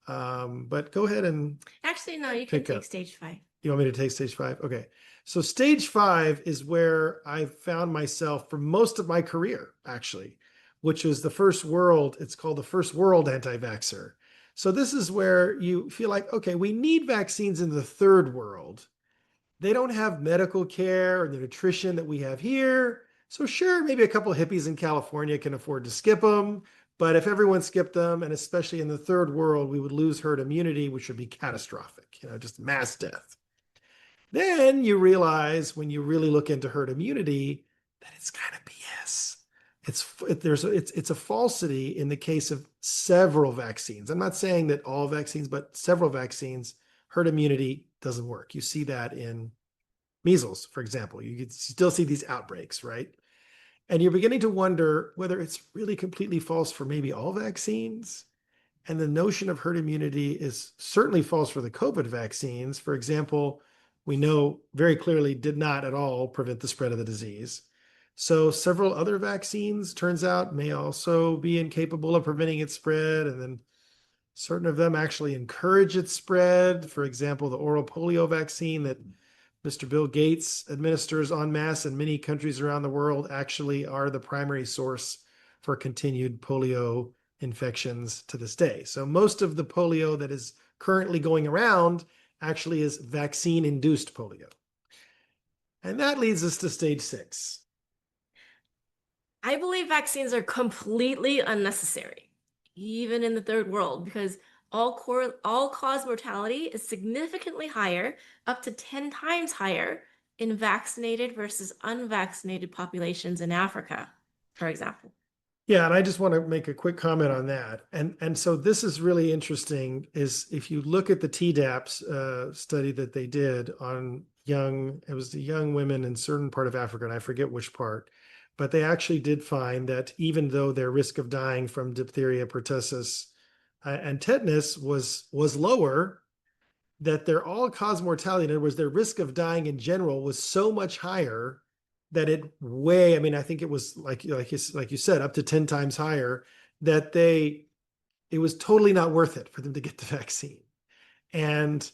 But go ahead and Actually, no, you can pick take up. stage 5. You want me to take stage 5? Okay. So stage 5 is where I found myself for most of my career, actually, which was the first world. It's called the first world anti-vaxxer. So this is where you feel like, okay, we need vaccines in the third world. They don't have medical care or the nutrition that we have here. So sure, maybe a couple of hippies in California can afford to skip them. But if everyone skipped them, and especially in the third world, we would lose herd immunity, which would be catastrophic, just mass death. Then you realize when you really look into herd immunity that it's kind of BS. It's a falsity in the case of several vaccines. I'm not saying that all vaccines, but several vaccines, herd immunity doesn't work. You see that in measles, for example. You can still see these outbreaks, right? And you're beginning to wonder whether it's really completely false for maybe all vaccines. And the notion of herd immunity is certainly false for the COVID vaccines. For example, we know very clearly did not at all prevent the spread of the disease. So several other vaccines, turns out, may also be incapable of preventing its spread. And then certain of them actually encourage its spread. For example, the oral polio vaccine that Mr. Bill Gates administers en masse in many countries around the world actually are the primary source for continued polio infections to this day. So most of the polio that is currently going around actually is vaccine-induced polio. And that leads us to stage 6. I believe vaccines are completely unnecessary, even in the third world, because all-cause mortality is significantly higher, up to 10 times higher, in vaccinated versus unvaccinated populations in Africa, for example. Yeah, and I just want to make a quick comment on that. And so this is really interesting is if you look at the TDAPS study that they did on it was the young women in certain part of Africa, and I forget which part, but they actually did find that even though their risk of dying from diphtheria, pertussis, and tetanus was lower, that their all-cause mortality, in other words, their risk of dying in general was so much higher that I mean, I think it was like you said, up to 10 times higher, that it was totally not worth it for them to get the vaccine. And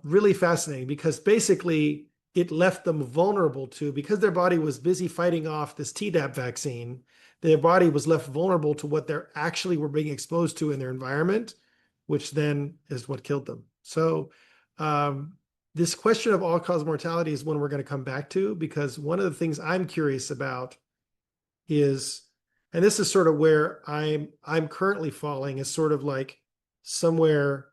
really fascinating because basically it left them vulnerable to, because their body was busy fighting off this Tdap vaccine, their body was left vulnerable to what they actually were being exposed to in their environment, which then is what killed them. So this question of all-cause mortality is one we're going to come back to, because one of the things I'm curious about is, and this is sort of where I'm currently falling, is sort of like somewhere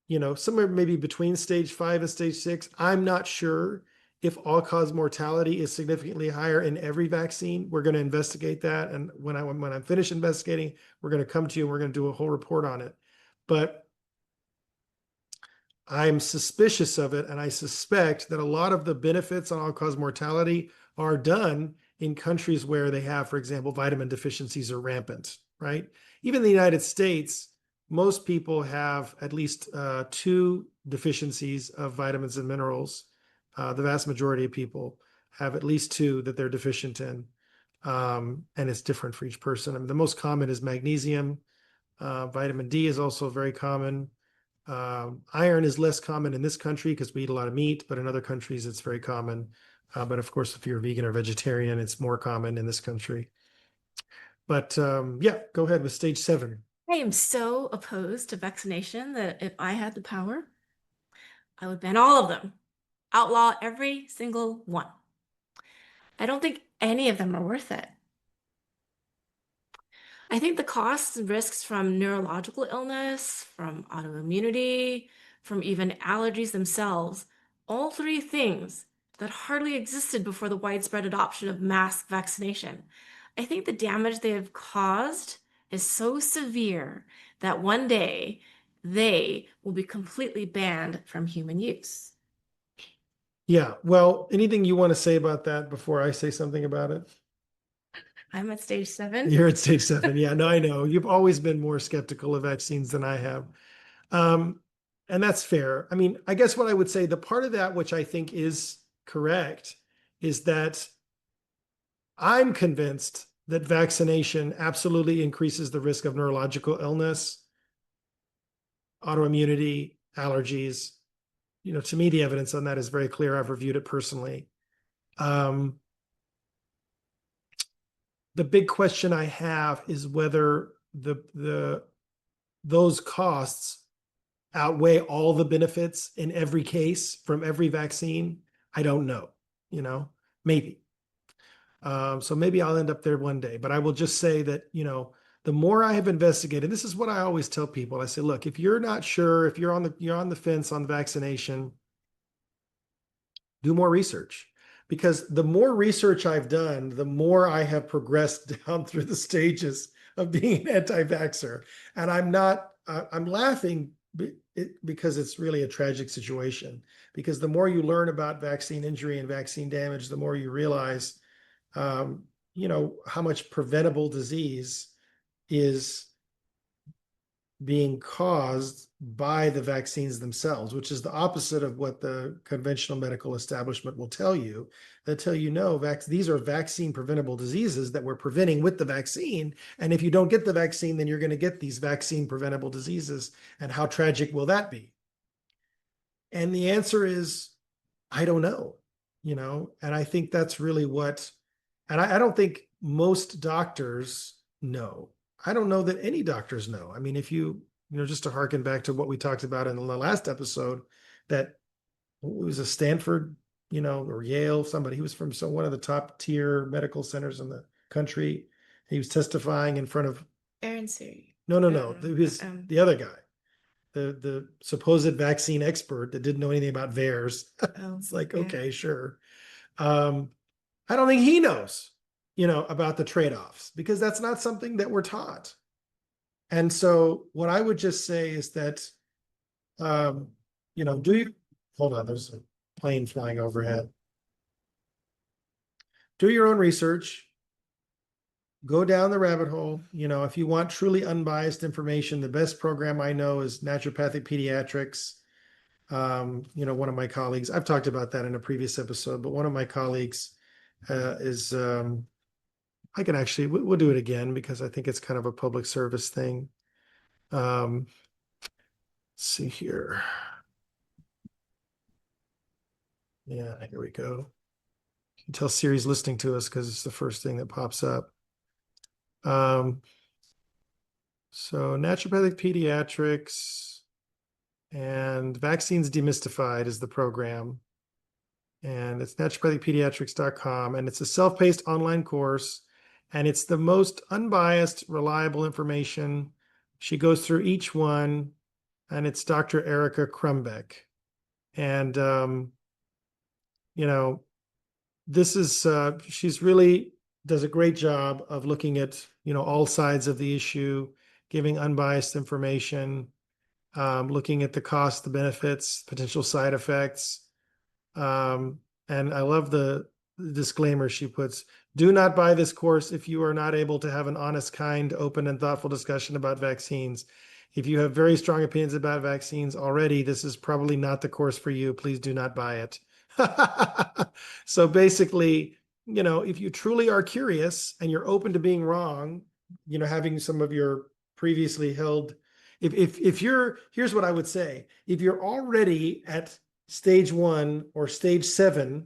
maybe between stage 5 and stage 6. I'm not sure if all-cause mortality is significantly higher in every vaccine. We're going to investigate that, and when I'm finished investigating, we're going to come to you and we're going to do a whole report on it. But I'm suspicious of it, and I suspect that a lot of the benefits on all-cause mortality are done in countries where they have, for example, vitamin deficiencies are rampant, right? Even in the United States, most people have at least two deficiencies of vitamins and minerals. The vast majority of people have at least two that they're deficient in. And it's different for each person. I mean, the most common is magnesium. Vitamin D is also very common. Iron is less common in this country because we eat a lot of meat, but in other countries it's very common. But of course, if you're vegan or vegetarian, it's more common in this country. But yeah, go ahead with stage 7. I am so opposed to vaccination that if I had the power, I would ban all of them, outlaw every single one. I don't think any of them are worth it. I think the costs and risks from neurological illness, from autoimmunity, from even allergies themselves, all three things that hardly existed before the widespread adoption of mass vaccination. I think the damage they have caused is so severe that one day they will be completely banned from human use. Yeah, well, anything you want to say about that before I say something about it? I'm at stage 7. You're at stage 7. Yeah, no, I know. You've always been more skeptical of vaccines than I have. Um, and that's fair. I mean, I guess what I would say, the part of that which I think is correct is that I'm convinced that vaccination absolutely increases the risk of neurological illness, autoimmunity, allergies. To me, the evidence on that is very clear. I've reviewed it personally. The big question I have is whether those costs outweigh all the benefits in every case from every vaccine. I don't know, maybe. So maybe I'll end up there one day, but I will just say that, the more I have investigated, this is what I always tell people. I say, look, if you're not sure, if you're on the fence on vaccination, do more research. Because the more research I've done, the more I have progressed down through the stages of being an anti-vaxxer. And I'm laughing because it's really a tragic situation. Because the more you learn about vaccine injury and vaccine damage, the more you realize, how much preventable disease is being caused by the vaccines themselves, which is the opposite of what the conventional medical establishment will tell you. They'll tell you, no, these are vaccine preventable diseases that we're preventing with the vaccine. And if you don't get the vaccine, then you're going to get these vaccine preventable diseases. And how tragic will that be? And the answer is, I don't know, and I think that's really and I don't think most doctors know. I don't know that any doctors know. I mean, if just to harken back to what we talked about in the last episode, that it was a Stanford, or Yale, somebody, he was from one of the top tier medical centers in the country. He was testifying in front of Aaron Siri. No. It was the other guy, the supposed vaccine expert that didn't know anything about VAERS. It's like, yeah. Okay, sure. I don't think he knows, about the trade-offs because that's not something that we're taught. And so what I would just say is that, hold on, there's a plane flying overhead. Do your own research. Go down the rabbit hole. If you want truly unbiased information, the best program I know is naturopathic pediatrics. One of my colleagues, I've talked about that in a previous episode, but one of my colleagues is, I can actually, we'll do it again because I think it's kind of a public service thing. Let's see here. Yeah, here we go. You can tell Siri's listening to us because it's the first thing that pops up. So naturopathic pediatrics and vaccines demystified is the program. And it's naturopathicpediatrics.com. And it's a self-paced online course. And it's the most unbiased, reliable information. She goes through each one. And it's Dr. Erica Crumbeck. And, she's really does a great job of looking at, all sides of the issue, giving unbiased information, looking at the cost, the benefits, potential side effects. And I love the disclaimer she puts, do not buy this course if you are not able to have an honest, kind, open, and thoughtful discussion about vaccines. If you have very strong opinions about vaccines already, this is probably not the course for you. Please do not buy it. So basically, if you truly are curious and you're open to being wrong, having some of your previously held, if you're, here's what I would say, if you're already at stage 1 or stage 7,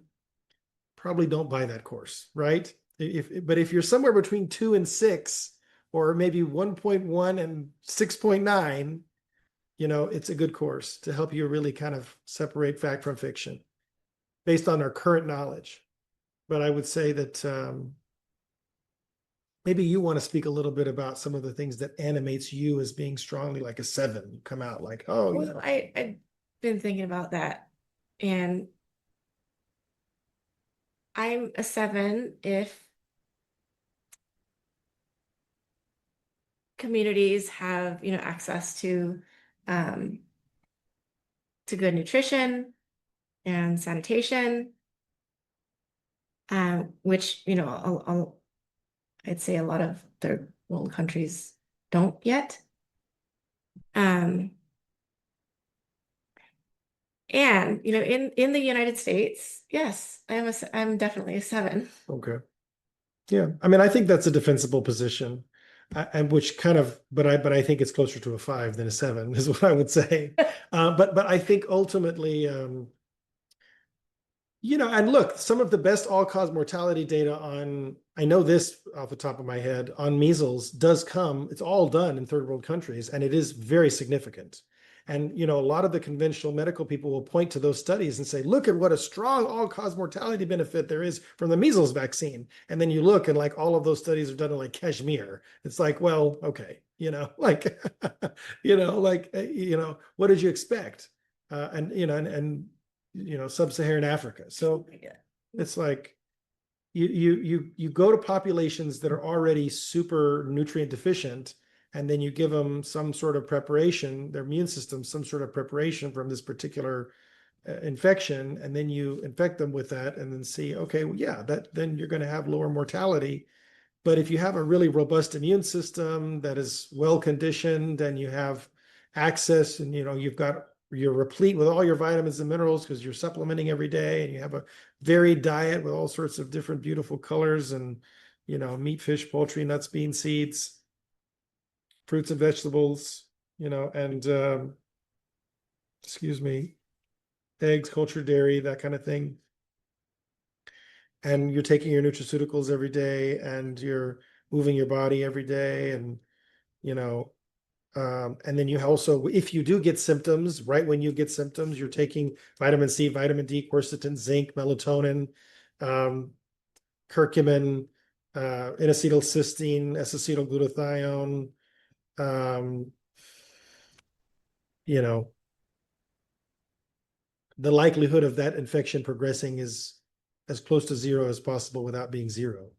probably don't buy that course, right? But if you're somewhere between 2 and 6, or maybe 1.1 and 6.9, it's a good course to help you really kind of separate fact from fiction based on our current knowledge. But I would say that maybe you want to speak a little bit about some of the things that animates you as being strongly like a 7. You come out like, oh, Well, I've been thinking about that, and I'm a 7 if communities have, access um, to good nutrition and sanitation, which, I'd say a lot of third world countries don't yet. Um, and, in the United States, yes, I'm definitely a 7. okay. Yeah, I mean, I think that's a defensible position, and which kind of, but I think it's closer to a 5 than a 7 is what I would say. But I think ultimately, and look, some of the best all-cause mortality data on, I know this off the top of my head, on measles does come, it's all done in third world countries, and it is very significant. And, a lot of the conventional medical people will point to those studies and say, look at what a strong all-cause mortality benefit there is from the measles vaccine. And then you look and like all of those studies are done in like Kashmir. It's like, well, okay, like, what did you expect? Sub-Saharan Africa. So it's like you go to populations that are already super nutrient deficient, and then you give them some sort of preparation, their immune system, some sort of preparation from this particular infection, and then you infect them with that, and then see, okay, well, yeah, then you're going to have lower mortality. But if you have a really robust immune system that is well conditioned, and you have access, and you're replete with all your vitamins and minerals because you're supplementing every day, and you have a varied diet with all sorts of different beautiful colors, and meat, fish, poultry, nuts, beans, seeds, fruits and vegetables, and excuse me, eggs, cultured dairy, that kind of thing. And you're taking your nutraceuticals every day, and you're moving your body every day, and and then you also, if you do get symptoms, right when you get symptoms, you're taking vitamin C, vitamin D, quercetin, zinc, melatonin, curcumin, N-acetylcysteine, S-acetylglutathione, you know, the likelihood of that infection progressing is as close to 0 as possible without being 0,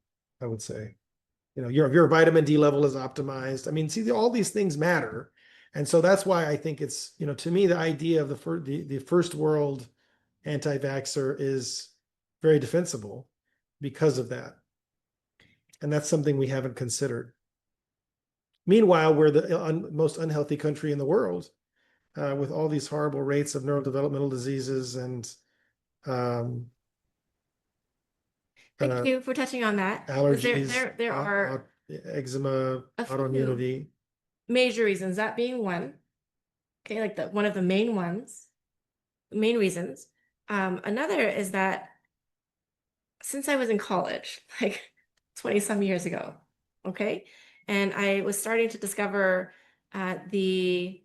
I would say. Your vitamin D level is optimized. I mean, see, all these things matter. And so that's why I think it's, to me, the idea of the first world anti-vaxxer is very defensible because of that. And that's something we haven't considered. Meanwhile, we're the most unhealthy country in the world, with all these horrible rates of neurodevelopmental diseases and Thank you for touching on that. allergies, There are eczema, a few autoimmunity. major reasons, that being one. Okay, like one of the main ones, main reasons. Another is that since I was in college, like 20 some years ago, okay, and I was starting to discover the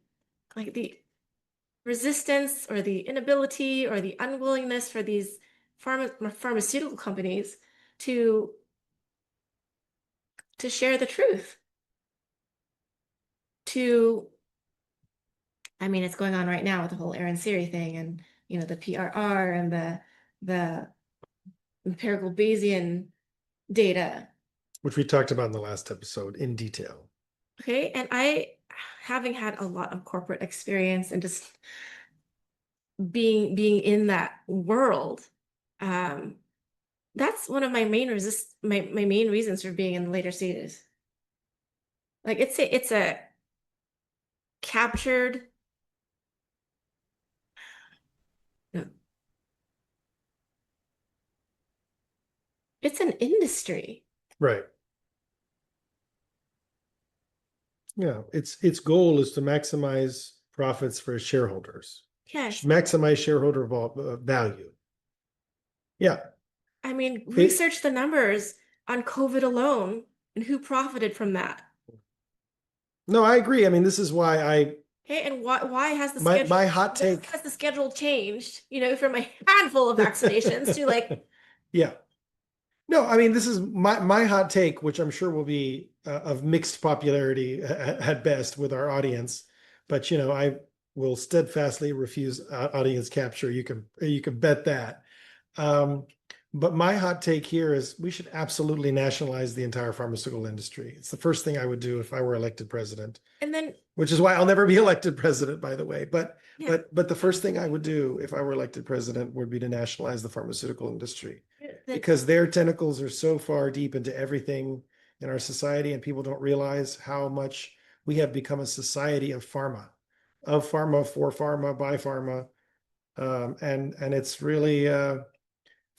resistance or the inability or the unwillingness for these pharmaceutical companies to share the truth. I mean, it's going on right now with the whole Aaron Siri thing, and the PRR and the empirical Bayesian data. Which we talked about in the last episode in detail. Okay, and I, having had a lot of corporate experience and just being in that world, That's one of my main reasons for being in the later stages. Like it's a captured, no, it's an industry. Right. Yeah. Its goal is to maximize profits for its shareholders, Yes. maximize shareholder value. Yeah. I mean, It, research the numbers on COVID alone and who profited from that. no, I agree. I mean, this is why Okay, and why has the my hot take. schedule changed, from a handful of vaccinations to like, Yeah. No, I mean, this is my hot take, which I'm sure will be of mixed popularity at best with our audience. But I will steadfastly refuse audience capture. You can bet that. Um, but my hot take here is we should absolutely nationalize the entire pharmaceutical industry. It's the first thing I would do if I were elected president, and then which is why I'll never be elected president, by the way. But yeah, but the first thing I would do if I were elected president would be to nationalize the pharmaceutical industry then because their tentacles are so far deep into everything in our society, and people don't realize how much we have become a society of pharma, for pharma, by pharma, and it's really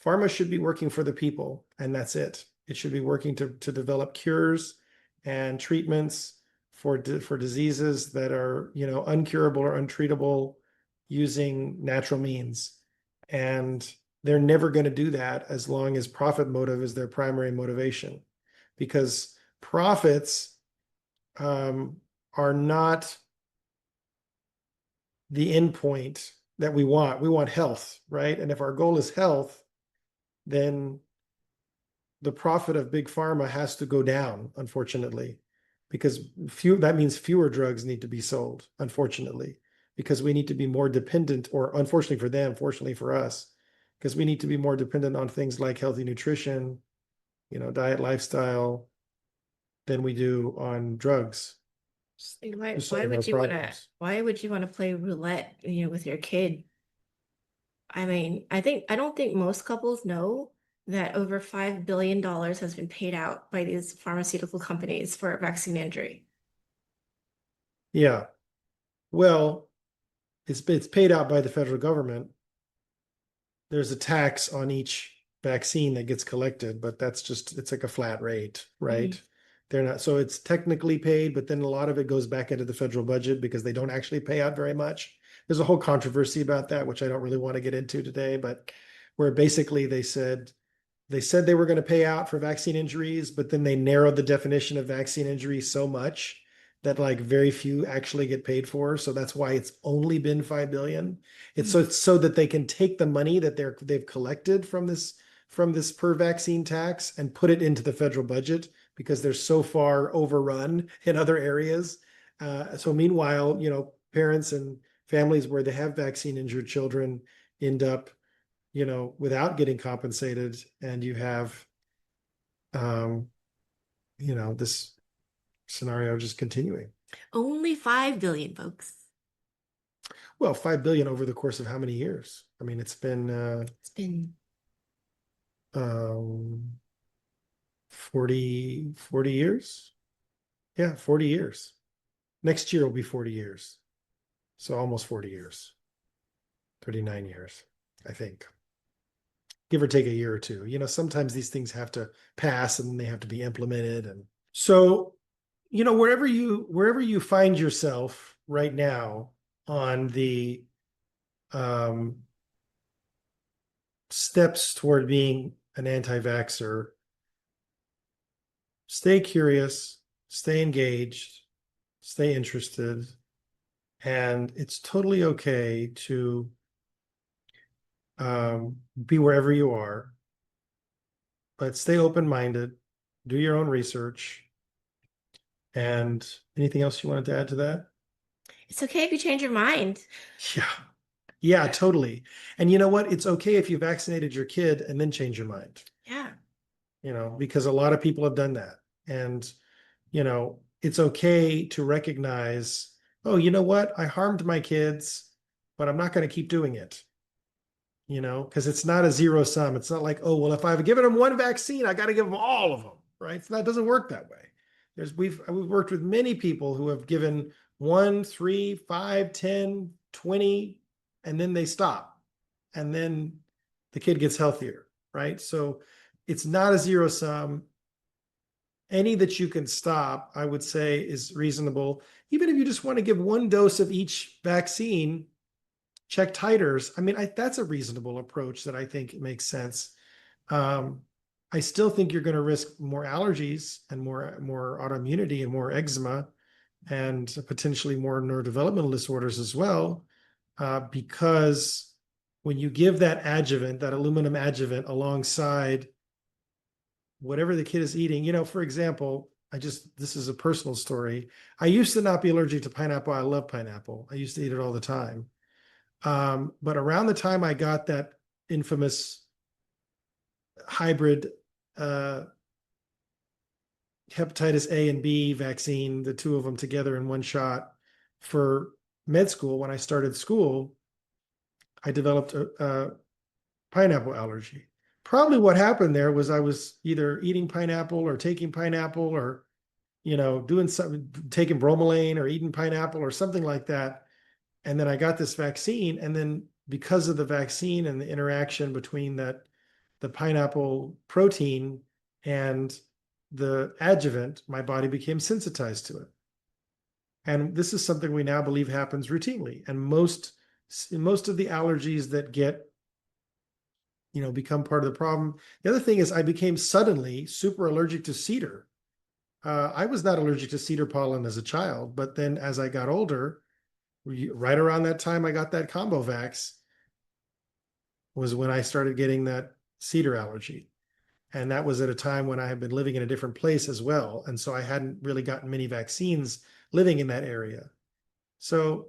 pharma should be working for the people, and that's it. It should be working to develop cures and treatments for diseases that are uncurable or untreatable using natural means. And they're never going to do that as long as profit motive is their primary motivation, because profits are not the end point that we want. We want health, right? And if our goal is health, then the profit of big pharma has to go down, unfortunately, because that means fewer drugs need to be sold, unfortunately, because we need to be more dependent, or unfortunately for them, fortunately for us, because we need to be more dependent on things like healthy nutrition, diet, lifestyle, than we do on drugs to why solve our would you want to problems. play roulette, with your kid? I mean, I don't think most couples know that over $5 billion has been paid out by these pharmaceutical companies for vaccine injury. Yeah. Well, it's paid out by the federal government. There's a tax on each vaccine that gets collected, but it's like a flat rate, Mhm. right? They're not, so it's technically paid, but then a lot of it goes back into the federal budget because they don't actually pay out very much. There's a whole controversy about that, which I don't really want to get into today, but where basically they said they were going to pay out for vaccine injuries, but then they narrowed the definition of vaccine injury so much that like very few actually get paid for. So that's why it's only been 5 billion. It's so that they can take the money that they've collected from this per vaccine tax and put it into the federal budget because they're so far overrun in other areas. So meanwhile, parents and families where they have vaccine injured children end up without getting compensated, and you have, um, this scenario just continuing. Only 5 billion, folks. Well, 5 billion over the course of how many years? I mean, it's been It's been 40 years. Yeah, 40 years. Next year will be 40 years. So almost 40 years, 39 years, I think. Give or take a year or two. Sometimes these things have to pass and they have to be implemented. And so wherever you find yourself right now on the um, steps toward being an anti-vaxxer, stay curious, stay engaged, stay interested, and it's totally okay to be wherever you are, but stay open-minded, do your own research. And anything else you wanted to add to that? it's okay if you change your mind. Yeah. Yeah, totally. And you know what? It's okay if you vaccinated your kid and then change your mind, Yeah. because a lot of people have done that. And, it's okay to recognize, oh, you know what? I harmed my kids, but I'm not going to keep doing it. because it's not a zero sum. It's not like, oh, well, if I've given them one vaccine, I got to give them all of them, right? It doesn't work that way. We've worked with many people who have given 1, 3, 5, 10, 20, and then they stop. And then the kid gets healthier, right? So it's not a zero sum. Any that you can stop, I would say, is reasonable. Even if you just want to give one dose of each vaccine, check titers. I mean, that's a reasonable approach that I think makes sense. I still think you're going to risk more allergies and more autoimmunity and more eczema and potentially more neurodevelopmental disorders as well, because when you give that adjuvant, that aluminum adjuvant alongside whatever the kid is eating, for example, this is a personal story. I used to not be allergic to pineapple. I love pineapple. I used to eat it all the time. But around the time I got that infamous hybrid hepatitis A and B vaccine, the two of them together in one shot for med school, when I started school, I developed a pineapple allergy. Probably what happened there was I was either eating pineapple or taking pineapple or, doing something, taking bromelain or eating pineapple or something like that. And then I got this vaccine. And then because of the vaccine and the interaction between the pineapple protein and the adjuvant, my body became sensitized to it. And this is something we now believe happens routinely. And most of the allergies that become part of the problem. The other thing is I became suddenly super allergic to cedar. I was not allergic to cedar pollen as a child, but then as I got older, right around that time I got that combo vax was when I started getting that cedar allergy. And that was at a time when I had been living in a different place as well. And so I hadn't really gotten many vaccines living in that area. So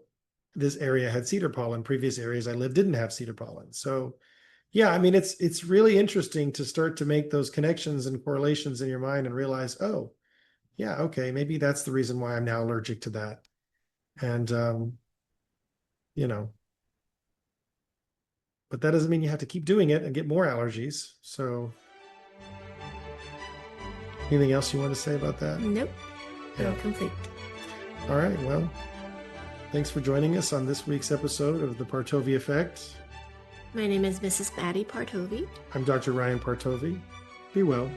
this area had cedar pollen. Previous areas I lived didn't have cedar pollen. So yeah, I mean, it's really interesting to start to make those connections and correlations in your mind and realize, oh, yeah, okay, maybe that's the reason why I'm now allergic to that. And, you know, but that doesn't mean you have to keep doing it and get more allergies. So anything else you want to say about that? Nope. Yeah. Complete. All right. Well, thanks for joining us on this week's episode of The Partovi Effect. My name is Mrs. Madi Partovi. I'm Dr. Ryan Partovi. Be well.